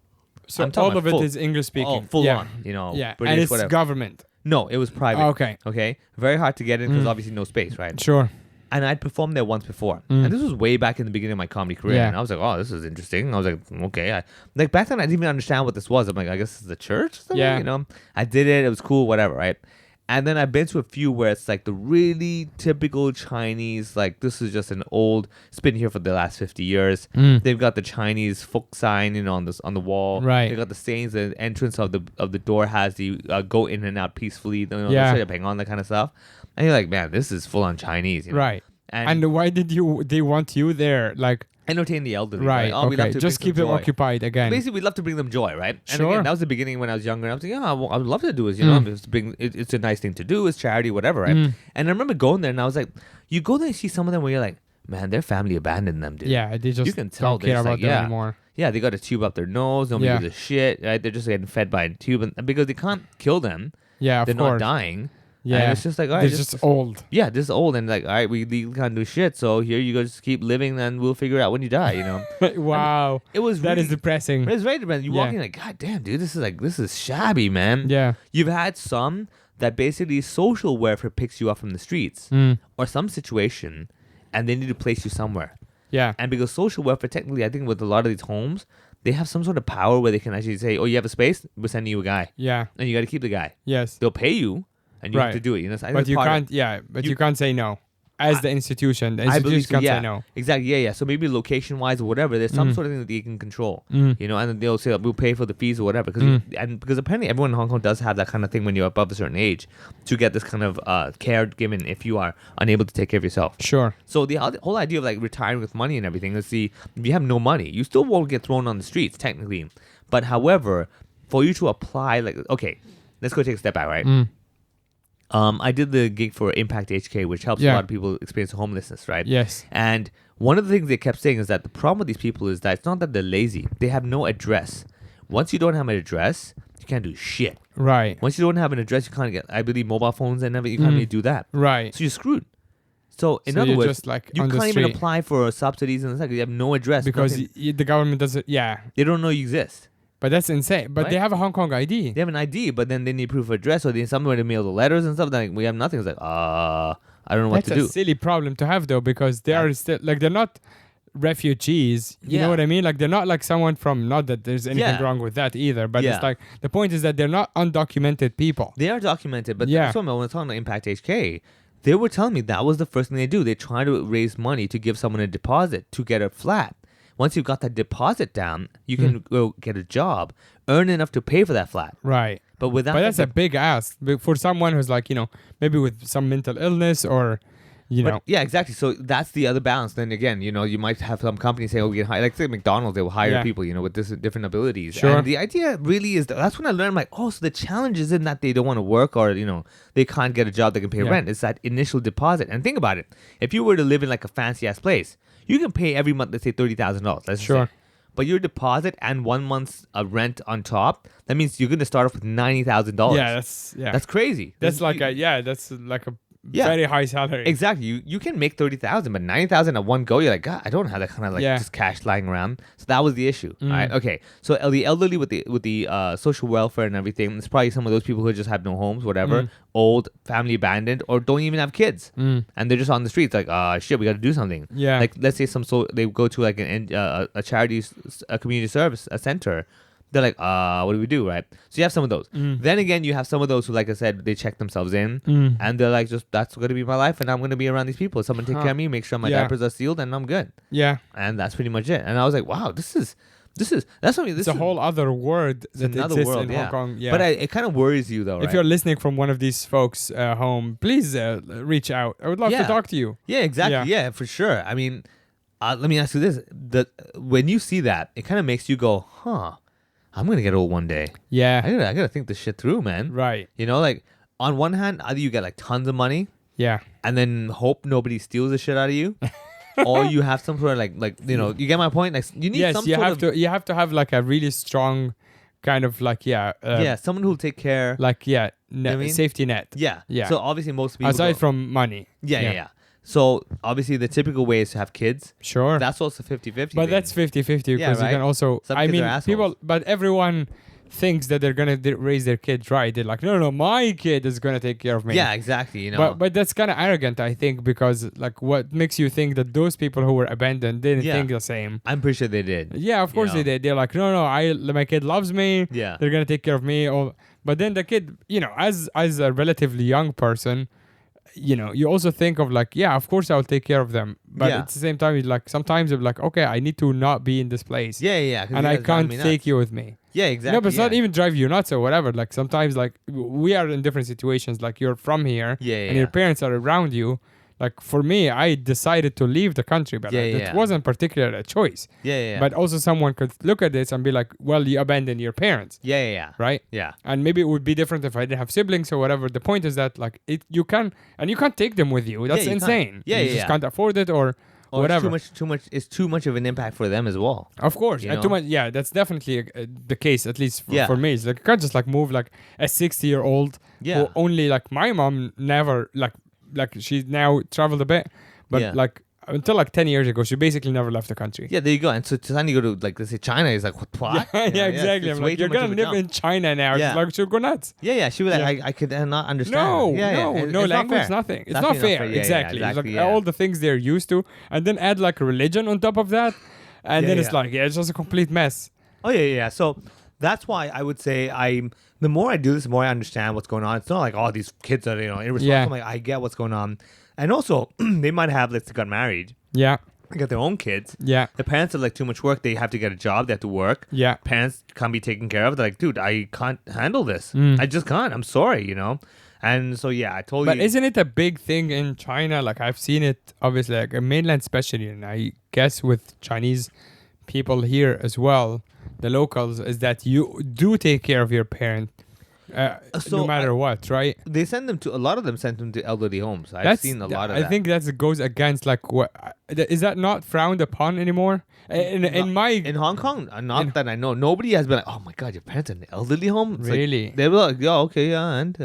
So I'm talking all of about it full- is English speaking. Oh, full yeah. on, you know, Yeah, British, and it's whatever. government. No, it was private. Okay. Okay. Very hard to get in because obviously no space, right? Sure. And I'd performed there once before. And this was way back in the beginning of my comedy career. Yeah. And I was like, oh, this is interesting. I was like, okay. Like back then, I didn't even understand what this was. I'm like, I guess it's a church or something, Yeah. you know? I did it. It was cool, whatever, right? And then I've been to a few where it's like the really typical Chinese, like this is just an old, it's been here for the last 50 years. They've got the Chinese folk sign, on the wall. Right. They've got the sayings, the entrance of the door has the go in and out peacefully, Yeah. straight up hang on, that kind of stuff. And you're like, man, this is full on Chinese, you know? Right. And, And why did they want you there? Like, entertain the elderly. right. Like, oh, we love Okay. to Just bring keep some them joy. occupied again. Basically, we'd love to bring them joy, right? And Sure. again, that was the beginning when I was younger. I was like, yeah, I would love to do this. It's a nice thing to do. It's charity, whatever, right? And I remember going there, and I was like, you go there and see some of them where you're like, man, their family abandoned them, dude. Yeah, they just You can tell don't they're care just about like, them yeah. anymore. Yeah, they got a tube up their nose. Nobody Yeah. gives a shit, right? They're just getting fed by a tube, and because they can't kill them, Yeah, of they're course. not dying. Yeah, And it's just like, all right, they're just old. yeah, this is old, and like, all right, we legally can't do shit, so here you go, just keep living, and we'll figure out when you die, Wow, It was that is really- depressing. It's very different. You walk Yeah. in like, God damn, dude, this is shabby, man. Yeah. You've had some that basically social welfare picks you up from the streets or some situation, and they need to place you somewhere. Yeah. And because social welfare, technically, I think with a lot of these homes, they have some sort of power where they can actually say, "Oh, you have a space, we're sending you a guy, Yeah. and you got to keep the guy. Yes. They'll pay you, and you have Right. to do it." So I think But it's you part of- can't. Yeah. But you- you can't say no. As the institution, the I believe institution so, can't yeah. say no. Exactly, yeah. So maybe location-wise or whatever, there's some sort of thing that they can control, and then they'll say we'll pay for the fees or whatever. Because apparently everyone in Hong Kong does have that kind of thing when you're above a certain age to get this kind of care given if you are unable to take care of yourself. Sure. So the whole idea of like retiring with money and everything is if you have no money, you still won't get thrown on the streets technically. But however, for you to apply, like, okay, let's go take a step back, right? I did the gig for Impact HK, which helps a Yeah. lot of people experience homelessness, right? Yes. And one of the things they kept saying is that the problem with these people is that it's not that they're lazy; they have no address. Once you don't have an address, you can't do shit. Right. Once you don't have an address, you can't get, I believe, mobile phones and everything. You can't really do that. Right. So you're screwed. So in So other you're words, just, like, you on the can't even street. apply for subsidies and stuff. You have no address Because nothing. the government doesn't. Yeah. They don't know you exist. But that's insane. But they Right? have a Hong Kong ID. They have an ID, but then they need proof of address, or they need somewhere to mail the letters and stuff. Like we have nothing. It's like, I don't know what That's to a do. silly problem to have though, because they are still like they're not refugees. You Yeah. know what I mean? Like they're not like someone from. Not that there's anything Yeah. wrong with that either. But Yeah. it's like the point is that they're not undocumented people. They are documented, but Yeah. that's what when I was talking about Impact HK, they were telling me that was the first thing they do. They try to raise money to give someone a deposit to get a flat. Once you've got that deposit down, you can go get a job, earn enough to pay for that flat. Right. But without But that's that a big ask for someone who's like, maybe with some mental illness or You But know. yeah, exactly. So that's the other balance. Then again, you might have some companies say, "Oh, we can hire," like say McDonald's, they will hire Yeah. people, with this different abilities. Sure. And the idea really is that's when I learned, like, oh, so the challenge isn't that they don't want to work or they can't get a job that can pay Yeah. rent. It's that initial deposit. And think about it: if you were to live in like a fancy ass place, you can pay every month, let's say $30,000. Let's just Sure. say. But your deposit and 1 month's rent on top, that means you're going to start off with $90,000. Yeah, that's crazy. that's like that's like a Yeah. very high salary. Exactly. You can make 30,000, but 90,000 at one go. You're like, God, I don't have that kind of like Yeah. just cash lying around. So that was the issue. All right. Okay. So the elderly with the social welfare and everything, it's probably some of those people who just have no homes, whatever, old, family abandoned, or don't even have kids, and they're just on the streets. Like, shit, we got to do something. Yeah. Like, let's say they go to like a charity, a community service, a center. They're like, what do we do, right? So you have some of those. Then again, you have some of those who, like I said, they check themselves in, and they're like, just that's going to be my life, and I'm going to be around these people. Someone take care of me, make sure my Yeah. diapers are sealed, and I'm good. Yeah. And that's pretty much it. And I was like, wow, that's something. It's a whole other world that another exists world, in Hong Kong. Yeah. But it kind of worries you, though, right? If you're listening from one of these folks home, please reach out. I would love Yeah. to talk to you. Yeah, exactly. Yeah. Yeah, for sure. I mean, let me ask you this: when you see that, it kind of makes you go, huh? I'm gonna get old one day. Yeah. I gotta think this shit through, man. Right. Like on one hand, either you get like tons of money Yeah. and then hope nobody steals the shit out of you, or you have some sort of you get my point. Like you need Yes, some you sort have of to. You have to have like a really strong kind of like someone who'll take care. like what I mean? safety net. Yeah. Yeah. So obviously most people Aside go- from money. yeah. So obviously the typical way is to have kids. Sure. That's also 50-50. But thing. that's 50-50 because right? you can also. Some I kids mean, are assholes. people. But everyone thinks that they're gonna raise their kids right. They're like, no, my kid is gonna take care of me. Yeah, exactly. But that's kind of arrogant, I think, because like what makes you think that those people who were abandoned didn't Yeah. think the same? I'm pretty sure they did. Yeah, of course know? they did. They're like, no, my kid loves me. Yeah. They're gonna take care of me. But then the kid, as a relatively young person, you also think of like, yeah, of course I'll take care of them. But Yeah. at the same time, sometimes you're like, okay, I need to not be in this place. Yeah. 'cause And you I guys drive can't me take nuts. you with me. Yeah, exactly. No, but it's not yeah. even drive you nuts or whatever. Like sometimes, like we are in different situations. Like you're from here, Yeah, and yeah. your parents are around you. Like for me, I decided to leave the country, but Yeah, it yeah. wasn't particularly a choice. Yeah. But also, someone could look at this and be like, "Well, you abandoned your parents, Yeah. right?" Yeah. And maybe it would be different if I didn't have siblings or whatever. The point is that like you can't take them with you. That's you can't. insane. Yeah, you yeah, just yeah. can't afford it or Or whatever. It's too much. It's too much of an impact for them as well. Of course, You and know? too much. Yeah, that's definitely the case. At least Yeah. for me, it's like you can't just like move like a 60-year-old Yeah. who only like my mom never like she's now traveled a bit, but Yeah. like until like 10 years ago, she basically never left the country. Yeah, there you go. And so to suddenly go to like let's say China is like what? yeah, You know, exactly. it's I'm way like, too you're much gonna of a live jump. in China now. Yeah. She's like, she'll go nuts. Yeah. She was like, Yeah. I could not understand. No, yeah, no, and no it's not language, fair. nothing. It's Definitely not fair. Yeah, exactly. It's exactly. like all the things they're used to, and then add like religion on top of that, and Yeah, then it's yeah. like, it's just a complete mess. Oh yeah. So that's why I would say the more I do this, the more I understand what's going on. It's not like these kids are irresponsible. Yeah. I'm like I get what's going on, and also they might have let's say got married, Yeah, they got their own kids. yeah, The parents are like too much work. They have to get a job. They have to work. yeah. Parents can't be taken care of. They're like, dude, I can't handle this. Mm. I just can't. I'm sorry, And so yeah, I told But you. isn't it a big thing in China? Like I've seen it obviously, like in mainland especially, and I guess with Chinese people here as well, the locals, is that you do take care of your parent, So no matter what, right? They send them to a lot of them sent them to elderly homes. I've seen a lot of I that. think that goes against like what is that not frowned upon anymore? In my in Hong Kong, not that I know, nobody has been like, "Oh my God, your parents are in an elderly home." It's like- Really? they were like, "Yeah, okay, yeah," and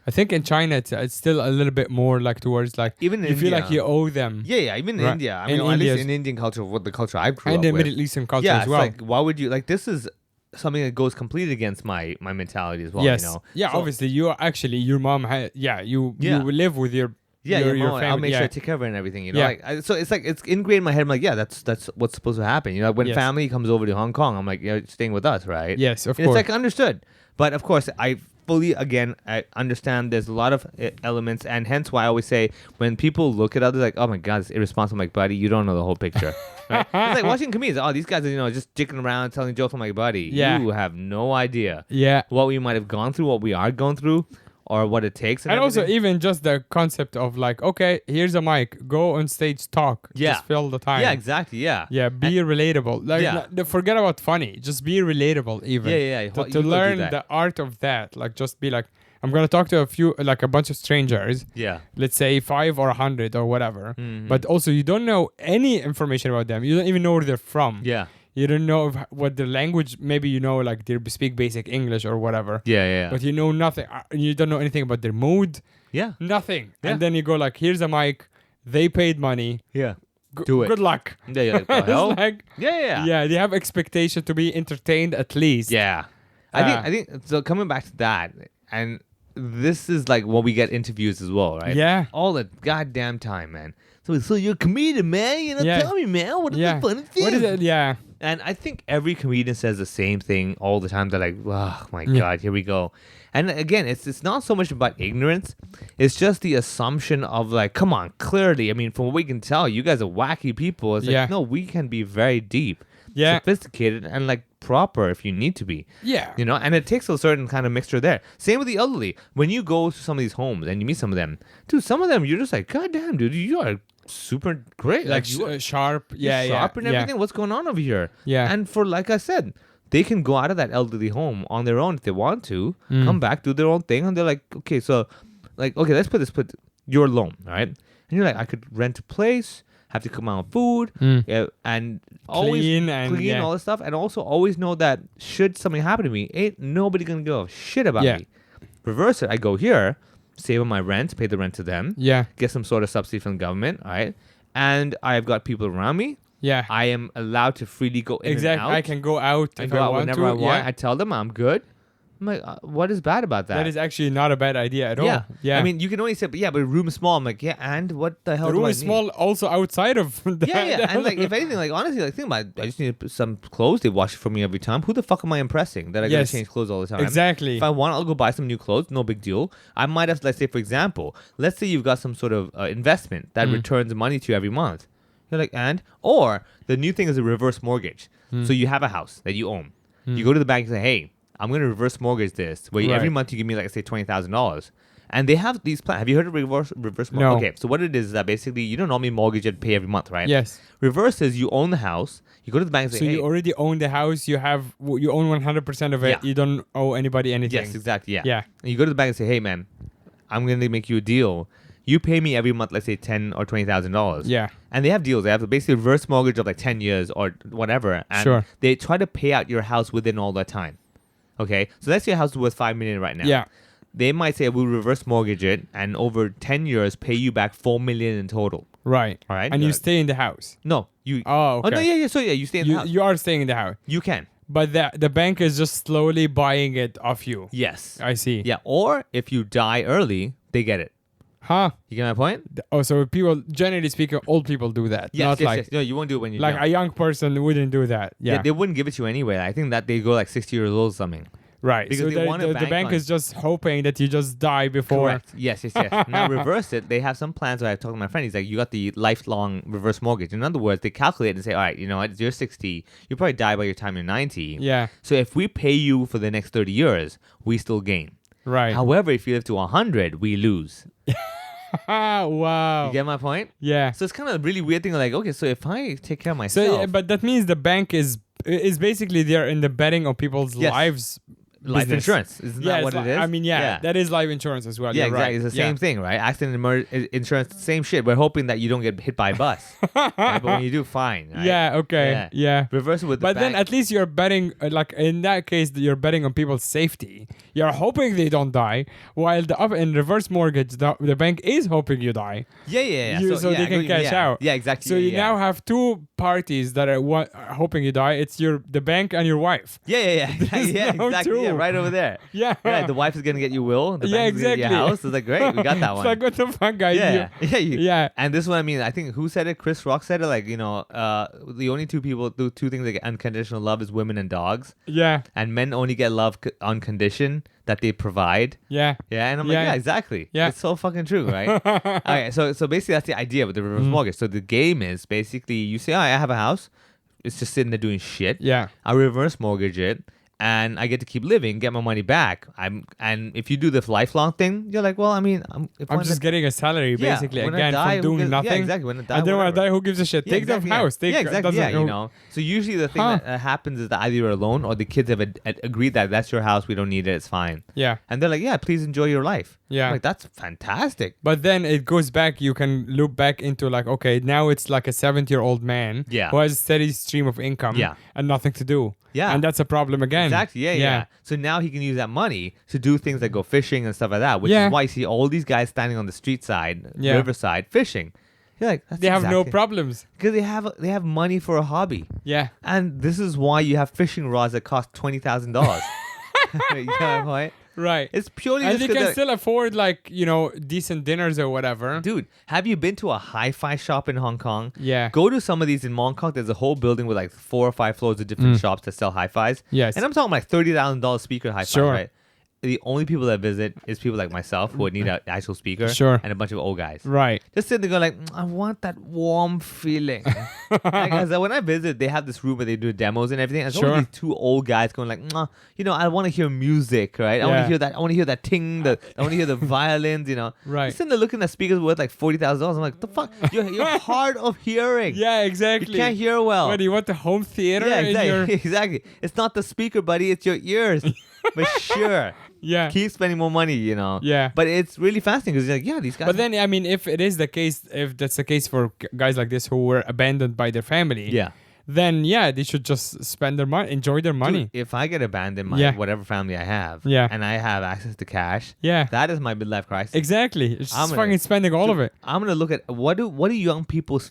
I think in China it's still a little bit more like towards like Even in you feel like India. you owe them. yeah, even in Right. India. I In mean, at least India's- in Indian culture, what the culture I grew And up the with. Middle Eastern culture Yeah, as it's well. like, why would you like? This is something that goes completely against my mentality as well. Yes. Yeah, So- obviously you actually your mom had you Yeah. live with your Yeah, your mom, family. I'll make yeah. sure I take care of her and everything. Yeah. So it's like it's ingrained in my head. I'm like, yeah, that's what's supposed to happen. When Yes. family comes over to Hong Kong, I'm like, you're staying with us, right? Yes, of And course. it's like understood, but of course I fully I understand there's a lot of elements, and hence why I always say when people look at others like, oh my God, it's irresponsible. I'm like, buddy, you don't know the whole picture. Right? It's like watching comedians. Oh, these guys are just dicking around, telling jokes. I'm like, buddy, Yeah. you have no idea Yeah. what we might have gone through, what we are going through. or what it takes. And also, everything. even just the concept of like, okay, here's a mic, go on stage, talk, Yeah. just fill the time. Yeah, exactly. Yeah. Yeah, be relatable. Like, Yeah. forget about funny. Just be relatable, even. Yeah. You To can go do learn that. the art of that, like, just be like, I'm gonna talk to a bunch of strangers. Yeah. Let's say 5 or 100 or whatever. Mhm. But also, you don't know any information about them. You don't even know where they're from. Yeah. You don't know what their language. Maybe you know, like, they speak basic English or whatever. Yeah. But you know nothing. You don't know anything about their mood. Yeah. Nothing. Yeah. And then you go like, here's a mic. They paid money. Yeah. Do it. Good luck. Yeah. You're like, the It's hell? like, Yeah. yeah, they have expectation to be entertained at least. Yeah. I think so. Coming back to that, and this is like what we get interviews as well, right? Yeah. All the goddamn time, man. So you're a comedian, man. You know, Yeah. tell me, man, what is Yeah. the funny thing? What is it? Yeah. And I think every comedian says the same thing all the time. They're like, oh my Yeah. God, here we go. And again, it's not so much about ignorance. It's just the assumption of like, come on, clearly. I mean, from what we can tell, you guys are wacky people. It's Yeah. like, no, we can be very deep, Yeah. sophisticated, and like proper if you need to be. Yeah. You know, and it takes a certain kind of mixture there. Same with the elderly. When you go to some of these homes and you meet some of them, dude, some of them you're just like, God damn, dude, you are super great. Like you are sharp. Yeah. sharp and yeah. everything. What's going on over here? Yeah. And for like I said, they can go out of that elderly home on their own if they want to, Mm. come back, do their own thing, and they're like, okay, so like, okay, let's put you're alone, right? And you're like, I could rent a place, have to cook my own food, and always Clean and- yeah. all this stuff, and also always know that should something happen to me, ain't nobody gonna give a shit about Yeah. me. Reverse it, I go here, save on my rent, pay the rent to them, Yeah. get some sort of subsidy from the government, all right? And I've got people around me. Yeah. I am allowed to freely go in Exactly. and out. I can go out I if go I out want whenever to. I want. Yeah. I tell them I'm good. I'm like, what is bad about that? That is actually not a bad idea at all. yeah. Yeah. I mean, you can only say, but yeah, but room is small. I'm like, yeah, and what the hell the do room I is need? small also outside of that. Yeah. And like, if anything, like honestly, like think about it. I just need to put some clothes. They wash it for me every time. Who the fuck am I impressing that I Yes. gotta change clothes all the time? Exactly. If I want, I'll go buy some new clothes. No big deal. I might have, let's say, for example, let's say you've got some sort of investment that returns money to you every month. You're like, or the new thing is a reverse mortgage. So you have a house that you own. You go to the bank and say, hey, I'm going to reverse mortgage this, where every Right. month you give me, like, say, $20,000. And they have these plans. Have you heard of reverse mortgage? No. Okay, so what it is that basically you don't normally mortgage and pay every month, right? Yes. Reverse is you own the house. You go to the bank and say, So hey, you already own the house. You own 100% of it. Yeah. You don't owe anybody anything. yes, exactly, yeah. Yeah. And you go to the bank and say, hey, man, I'm going to make you a deal. You pay me every month, let's say $10,000 or $20,000. Yeah. And they have deals. They have basically a reverse mortgage of like 10 years or whatever. And Sure. they try to pay out your house within all that time. Okay? So let's say your house is worth $5 million right now. Yeah. They might say, we'll reverse mortgage it and over 10 years pay you back $4 million in total. Right. All right. And you Good. stay in the house. No. You. Oh, okay. no, yeah. So yeah, you stay in the You, house. you are staying in the house. You can. But the bank is just slowly buying it off you. Yes. I see. Yeah. Or if you die early, they get it. Huh? You get my point? Oh, so people, generally speaking, old people do that. Yes. Not yes, like yes. No, you won't do it when you're like young. a young person wouldn't do that. Yeah. They wouldn't give it to you anyway. I think that they go like 60 years old or something. right. because So they want to the bank bank on is just hoping that you just die before. Correct. Yes. Now reverse it. They have some plans where I talked to my friend. He's like, you got the lifelong reverse mortgage. In other words, they calculate and say, all right, you know what? You're 60. You probably die by your time you're 90. Yeah. So if we pay you for the next 30 years, we still gain. Right. However, if you live to 100, we lose. Wow. You get my point? Yeah. So it's kind of a really weird thing. Like, okay, so if I take care of So, myself, yeah, but that means the bank is basically they're in the betting of people's Yes. lives. life business. insurance, isn't Yeah, that it's what it is? I mean, yeah, that is life insurance as well. Yeah, You're exactly. right. It's the same thing, right? Accident insurance, same shit. We're hoping that you don't get hit by a bus. Right? But when you do, fine. Right? Yeah. Okay. Yeah. Reverse it with But the then bank. at least you're betting, like in that case, you're betting on people's safety. You're hoping they don't die, while in reverse mortgage, the bank is hoping you die. Yeah. So yeah, they I can go- cash yeah. out. Yeah, exactly. So you now have two parties that are hoping you die. It's the bank and your wife. Yeah, yeah, now exactly. Yeah, two. right over there. Yeah. Yeah, the wife is gonna get you will. The Yeah, bank is gonna get exactly. your house. It's like great, we got that It's one. like what the fuck, guys? yeah, Yeah. And this one, I mean, I think who said it? Chris Rock said it. Like, you know, the only two things that get unconditional love is women and dogs, Yeah. and men only get love on condition that they provide. Yeah. Yeah, and I'm like, Yeah. yeah, exactly. Yeah. It's so fucking true, right? Okay, so basically that's the idea with the reverse Mm-hmm. mortgage. So the game is basically you say, oh, I have a house. It's just sitting there doing shit. Yeah. I reverse mortgage it. and I get to keep living, get my money back. And if you do this lifelong thing, you're like, well, I mean, I'm just getting a salary Yeah, basically when I again die, from who doing gives- yeah, nothing. exactly, when I die, and then when I whatever. die, who gives a shit? Yeah, Take exactly, the house. Take yeah, exactly. doesn't- Yeah, you know. So usually the thing Huh. that happens is that either you're alone or the kids have agreed that that's your house. We don't need it. It's fine. Yeah. And they're like, yeah, please enjoy your life. Yeah. I'm like, that's fantastic. But then it goes back. You can loop back into like, okay, now it's like a 70-year-old man Yeah. who has a steady stream of income Yeah. and nothing to do. Yeah. And that's a problem again. Exactly. Yeah. So now he can use that money to do things like go fishing and stuff like that, which Yeah. is why you see all these guys standing on the street side, Yeah. riverside, fishing. You're like, that's They have no exactly- problems. because they have money for a hobby, Yeah. and this is why you have fishing rods that cost $20,000. You know what? Right. It's purely And just they 'cause can they're- still afford like, decent dinners or whatever. Dude, have you been to a hi-fi shop in Hong Kong? Yeah. Go to some of these in Mongkok. There's a whole building with like 4 or 5 floors of different shops that sell hi-fis. Yes. And I'm talking like $30,000 speaker hi-fi, Sure. right? The only people that visit is people like myself who would need an actual speaker. Sure. And a bunch of old guys. Right. Just sitting there going like, I want that warm feeling. Like, as when I visit, they have this room where they do demos and everything. And it's Sure. only these 2 old guys going like, I want to hear music, right? I want Yeah. to hear that. I want to hear that ting. I want to hear the violins, Right. Just sitting there looking at speakers worth like $40,000. I'm like, the fuck? You're hard of hearing. Yeah, You exactly. can't hear well. What do you want the home theater Yeah, in exactly. your Exactly. It's not the speaker, buddy. It's your ears. But sure. Yeah. Keep spending more money, Yeah. But it's really fascinating because you're like, yeah, these guys. But then, I mean, if it is the case, if that's the case for guys like this who were abandoned by their family, yeah. then yeah, they should just spend their money, enjoy their money. Dude, if I get abandoned, Yeah. whatever family I have, Yeah. and I have access to cash, Yeah. that is my midlife crisis. Exactly. It's I'm just gonna- fucking spending all of it. I'm gonna look at what do young people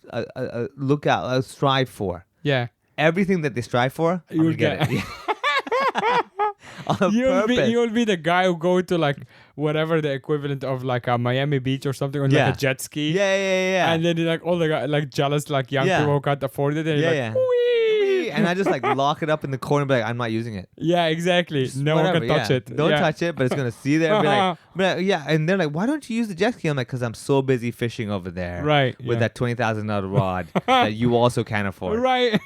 look at strive for? Yeah. Everything that they strive for, I'm You'll gonna get get- it. On purpose. You'll be the guy who go to like whatever the equivalent of like a Miami Beach or something on Yeah. like a jet ski. Yeah. And then you're like all the guy, like jealous like young Yeah. people who can't afford it. And you're Yeah, like, yeah. "Whee!" And I just like lock it up in the corner and be like, I'm not using it. Yeah, exactly. No one Whatever, can touch yeah. it. Don't Yeah. touch it, but it's gonna see there and be like, yeah. And they're like, why don't you use the jet ski? I'm like, because I'm so busy fishing over there, Right, With yeah. that $20,000 rod that you also can't afford. Right.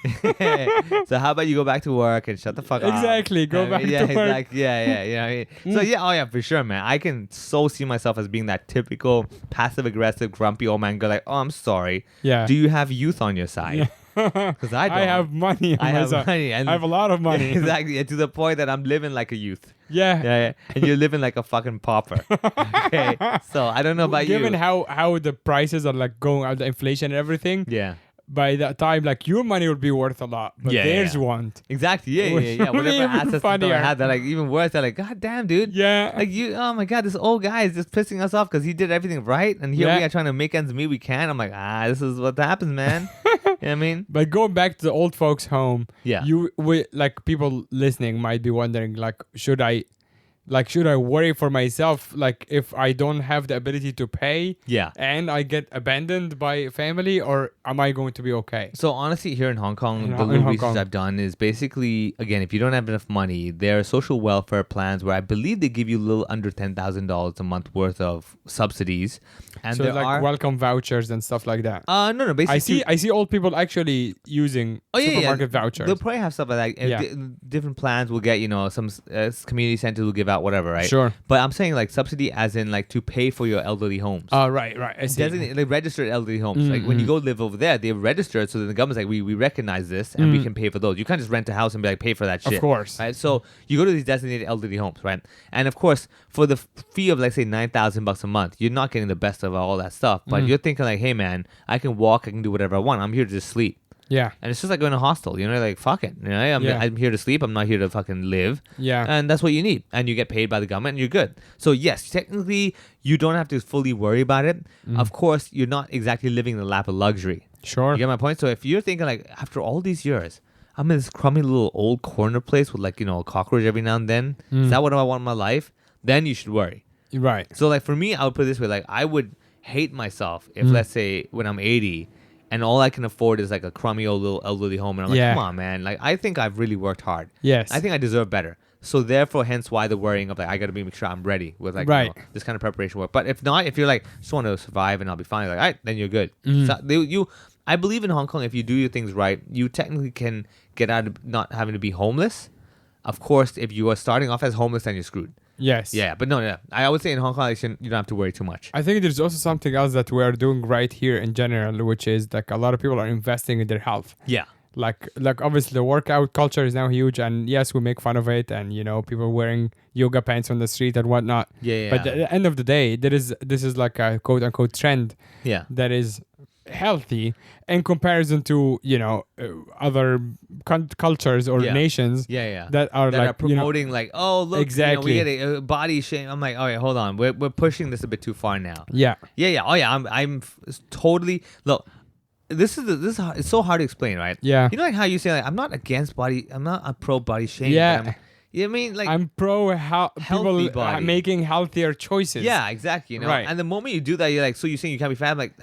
So how about you go back to work and shut the fuck up? Exactly, go back yeah, to work. Exactly. Yeah. You know what I mean? So yeah, oh yeah, for sure, man. I can so see myself as being that typical passive aggressive grumpy old man. Go like, oh, I'm sorry. Yeah. Do you have youth on your side? Because I don't. I have money. On I my have side. money, and I have a lot of money. exactly, and to the point that I'm living like a youth. Yeah. Yeah, and you're living like a fucking pauper. Okay, so I don't know about Given you. how the prices are like going out, the inflation and everything, Yeah, by that time, like your money will be worth a lot, but Yeah, theirs yeah. won't. exactly. Yeah. Even Whatever assets I funnier. had, they're like even worse. They're like, God damn, dude. Yeah. Like you, oh my god, this old guy is just pissing us off because he did everything right, and here Yeah. we are trying to make ends meet. We can. I'm like, this is what happens, man. You know what I mean? But going back to the old folks' home, Yeah. like people listening might be wondering, like, should I worry for myself, like if I don't have the ability to pay, Yeah. and I get abandoned by family, or am I going to be okay? So honestly, here in Hong Kong, In the Hong little research Kong. I've done is basically, again, if you don't have enough money, there are social welfare plans where I believe they give you a little under $10,000 a month worth of subsidies, and So there like are welcome vouchers and stuff like that. no, basically I see old people actually using supermarket vouchers. They'll probably have stuff like that. Yeah. Different plans will get, some community centers will give out whatever, right? Sure. But I'm saying like subsidy as in like to pay for your elderly homes. Right. I see. Designated, like registered elderly homes. Like when you go live over there, they're registered, so then the government's like, we recognize this and we can pay for those. You can't just rent a house and be like, pay for that shit. Of course. Right? So you go to these designated elderly homes, right? And of course, for the fee of like say $9,000 a month, you're not getting the best of all that stuff. But you're thinking like, hey man, I can walk, I can do whatever I want. I'm here to just sleep. Yeah. And it's just like going to a hostel, like fuck it. Yeah. I'm here to sleep. I'm not here to fucking live. Yeah. And that's what you need. And you get paid by the government and you're good. So yes, technically you don't have to fully worry about it. Of course, you're not exactly living in the lap of luxury. Sure. You get my point? So if you're thinking like after all these years, I'm in this crummy little old corner place with like, a cockroach every now and then. Is that what I want in my life? Then you should worry. Right. So like for me, I would put it this way, like I would hate myself if let's say when I'm 80 and all I can afford is like a crummy old little elderly home and I'm Yeah. like, come on, man. Like I think I've really worked hard. Yes. I think I deserve better. So therefore, hence why the worrying of like I gotta make sure I'm ready with like Right. this kind of preparation work. But if not, if you're like just want to survive and I'll be fine, like all right, then you're good. So I believe in Hong Kong, if you do your things right, you technically can get out of not having to be homeless. Of course, if you are starting off as homeless, then you're screwed. Yes. Yeah, but no. I would say in Hong Kong, you don't have to worry too much. I think there's also something else that we are doing right here in general, which is like a lot of people are investing in their health. Yeah. Like obviously the workout culture is now huge, and yes, we make fun of it, and people wearing yoga pants on the street and whatnot. Yeah. But at the end of the day, this is like a quote unquote trend Yeah. that is healthy in comparison to other cultures or Yeah. nations Yeah. that are That like are promoting like, oh look, Exactly. we get a body shame. I'm like, all right, hold on, we're pushing this a bit too far now. yeah Oh yeah, totally look. It's so hard to explain, right? Yeah. You know like how you say like I'm not a pro body shaming. Yeah. but you know what I mean like I'm pro Healthy people body. making healthier choices. yeah, exactly. Right. And the moment you do that, you're like, so you're saying you can't be fat? I'm like,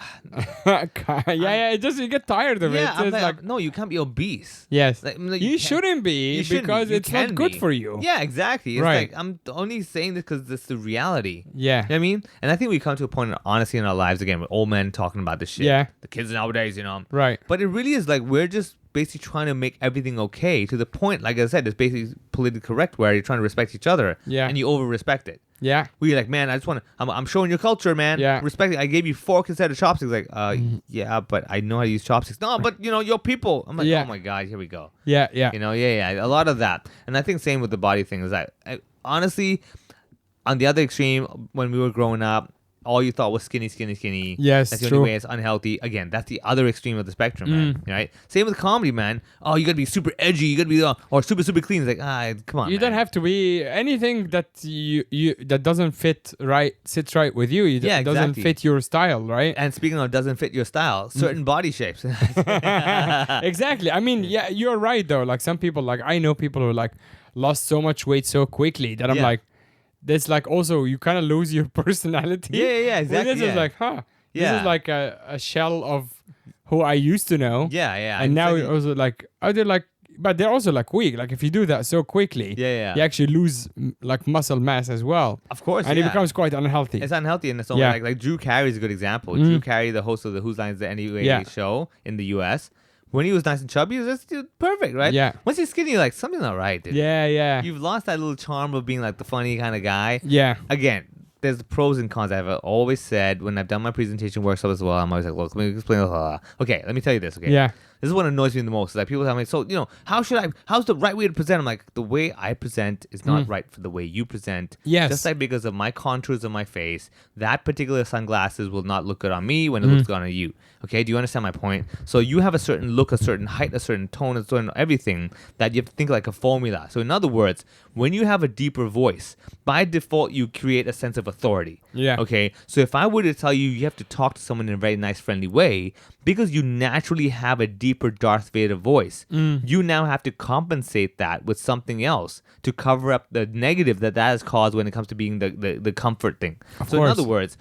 yeah, it just you get tired of yeah. it. I'm It's like, no, you can't be obese. yes, Like, no, you can't- shouldn't be you shouldn't be. because You it's not can good be. for you. Yeah, exactly. It's Right. like I'm only saying this because it's the reality. Yeah. You know what I mean? And I think we come to a point of honesty in our lives again with old men talking about this shit. Yeah. The kids nowadays, Right. But it really is like we're just basically trying to make everything okay to the point, like I said, it's basically politically correct where you're trying to respect each other. Yeah. And you over respect it. Yeah. We're like, man, I just want to, I'm showing your culture, man. Yeah. Respect it. I gave you 4 consecutive chopsticks. Like, yeah, but I know how to use chopsticks. No, but your people. I'm like, Yeah. oh my God, here we go. Yeah. Yeah. Yeah. A lot of that. And I think same with the body thing is that honestly, on the other extreme, when we were growing up, all you thought was skinny. Yes, that's the true. only way it's unhealthy. Again, that's the other extreme of the spectrum, man. Right? Same with comedy, man. Oh, you gotta be super edgy. You gotta be or super clean. It's like, come on. You don't man. have to be anything that you that doesn't sits right with you. Yeah, doesn't exactly. fit your style, right? And speaking of doesn't fit your style, certain body shapes. Exactly. I mean, yeah, you're right though. Like some people, like I know people who like lost so much weight so quickly that I'm Yeah. like, that's like also you kind of lose your personality. Yeah, exactly. This is like, this Yeah. is like a shell of who I used to know. yeah. And now it's you're also like, they're like, but they're also like weak. Like if you do that so quickly, Yeah. you actually lose like muscle mass as well. Of course, And yeah. it becomes quite unhealthy. It's unhealthy in its own Yeah. way. Like Drew Carey is a good example. Drew Carey, the host of the Whose Line Is It Anyway Yeah. show in the US, when he was nice and chubby, he was just perfect, right? Yeah. Once he's skinny, you're like, something's not right, dude. Yeah. You've lost that little charm of being like the funny kind of guy. Yeah. Again, there's the pros and cons. I've always said when I've done my presentation workshop as well, I'm always like, look, let me explain. Okay, let me tell you this, okay? Yeah. This is what annoys me the most. Is like people tell me, so how's the right way to present? I'm like, the way I present is not right for the way you present. Yes. Just like because of my contours of my face, that particular sunglasses will not look good on me when it looks good on you. Okay, do you understand my point? So you have a certain look, a certain height, a certain tone, a certain everything that you have to think like a formula. So in other words, when you have a deeper voice, by default you create a sense of authority. Yeah. Okay, so if I were to tell you have to talk to someone in a very nice, friendly way, because you naturally have a deeper Darth Vader voice, you now have to compensate that with something else to cover up the negative that has caused when it comes to being the comfort thing. So in course. other words,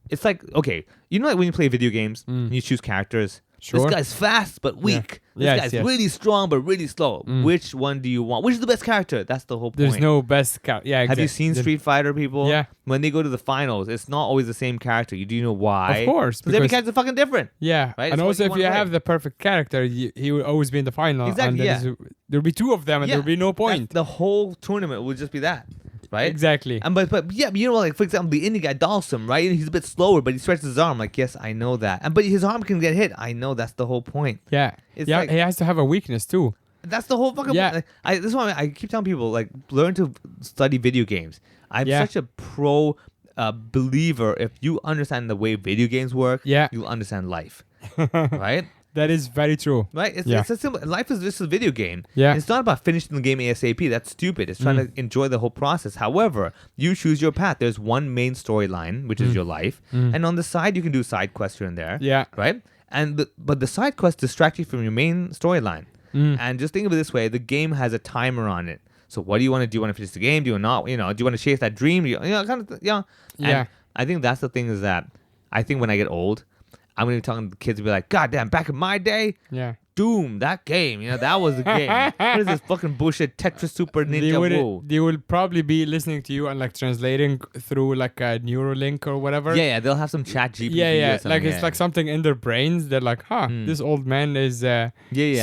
it's like, okay, like when you play video games and you choose characters. Sure. This guy's fast but weak. This Yes, guy's yes. really strong but really slow. Which one do you want? Which is the best character? That's the whole point. There's no best Yeah, Have you exactly. seen Street Fighter people? Yeah. When they go to the finals, it's not always the same character. Do you know why? Of course, Because every because- character's fucking different. Yeah, Right? and It's what also you if wanna you play. have the perfect character, he will always be in the final. Exactly, And there'll be 2 of them, and there'll be no point. The whole tournament would just be that. Right? Exactly. And but like for example, the Indian guy Dalsum, right? He's a bit slower, but he stretches his arm. Like, yes, I know that. But his arm can get hit. I know that's the whole point. Yeah, It's yeah. like- He has to have a weakness too. That's the whole fucking Yeah. point. Like, this is why I keep telling people, like, learn to study video games. I'm Yeah. such a pro believer. If you understand the way video games work, Yeah. you'll understand life. Right? That is very true. Right? It's Yeah. a simple. Life is just a video game. Yeah. It's not about finishing the game ASAP. That's stupid. It's trying to enjoy the whole process. However, you choose your path. There's one main storyline, which is your life, and on the side you can do side quests here and there. Yeah. Right. But the side quests distract you from your main storyline. And just think of it this way: the game has a timer on it. So what do you want to do? You want to finish the game? Do you not? Do you want to chase that dream? Kind of. Yeah. Yeah. And I think that's the thing is that I think when I get old, I'm gonna be talking to the kids and be like, God damn, back in my day, Yeah. Doom, that game, that was the game. What is this fucking bullshit Tetris Super Ninja? Whoa. They will probably be listening to you and like translating through like a Neuralink or whatever. Yeah, they'll have some chat GPT. Yeah. Or something, Like it's like something in their brains. They're like, this old man is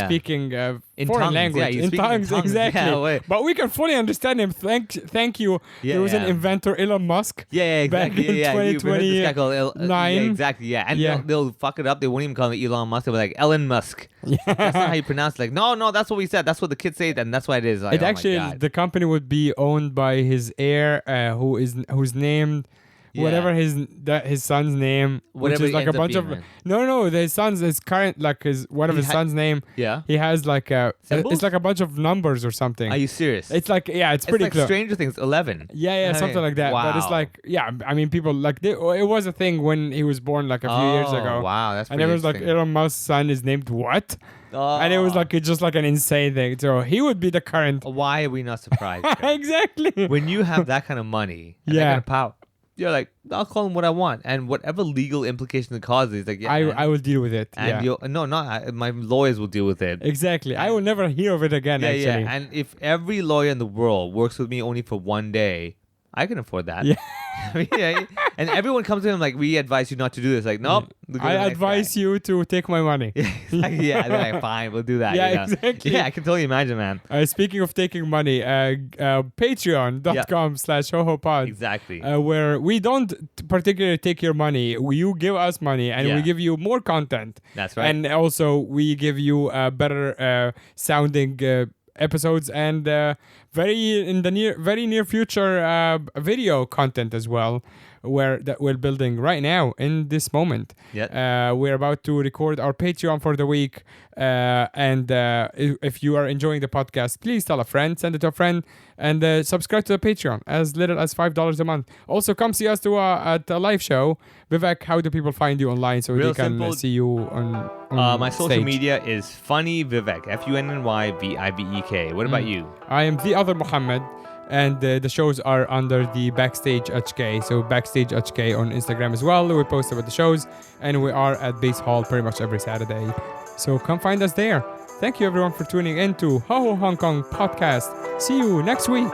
speaking in foreign tongues. language. Yeah, he's in speaking in tongues, tongues. exactly. Yeah, wait. But we can fully understand him. Thank you. Yeah, There was an yeah. inventor, Elon Musk. Yeah, back exactly. in Yeah, we heard this guy called 2029. yeah, exactly. Yeah, and Yeah. They'll fuck it up. They won't even call him Elon Musk. They'll be like Elon Musk. That's not how you pronounce it. Like, no, that's what we said. That's what the kids say, and that's why it is. Like, It oh actually, my God. the company would be owned by his heir, who's named whatever his son's name, Whatever which is he like a ends up bunch being, of right? his son's his current like his one of He his ha- son's name. Yeah. He has like a Symbols? it's like a bunch of numbers or something. Are you serious? It's like it's It's pretty like close. Stranger Things 11. Yeah, something like that. But it's Wow. like, I mean, people like it was a thing when he was born like a few years ago. Wow, that's And pretty everyone's like, interesting. Elon Musk's son is named what? Oh. And it was like it's just like an insane thing. So he would be the current. Why are we not surprised? Greg? Exactly. When you have that kind of money and that Yeah. kind of power, you're like, I'll call him what I want, and whatever legal implication it causes, like, yeah, I will deal with it. and Yeah. my lawyers will deal with it. Exactly. I will never hear of it again. Yeah, actually. yeah. And if every lawyer in the world works with me only for one day, I can afford that. Yeah. I mean, yeah. And everyone comes to him like, we advise you not to do this. Like, nope. go to the I next advise guy. you to take my money. Yeah, they're like, fine, we'll do that. Yeah, exactly. Yeah, I can totally imagine, man. Speaking of taking money, patreon.com/hohopod. Exactly. Where we don't particularly take your money. You give us money and Yeah. we give you more content. That's right. And also we give you better sounding episodes and very near future video content as well, that we're building right now in this moment. We're about to record our Patreon for the week, and if you are enjoying the podcast, please tell a friend, send it to a friend, and subscribe to the Patreon as little as $5 a month. Also, come see us at a live show. Vivek, how do people find you online so Real they can simple. see you on My social stage? media is Funny Vivek, FUNNYVIVEK. What about you? I am the other Muhammad, and the shows are under the Backstage HK. So Backstage HK on Instagram as well. We post about the shows, and we are at Base Hall pretty much every Saturday. So come find us there. Thank you everyone for tuning in to Ho Ho Hong Kong podcast. See you next week.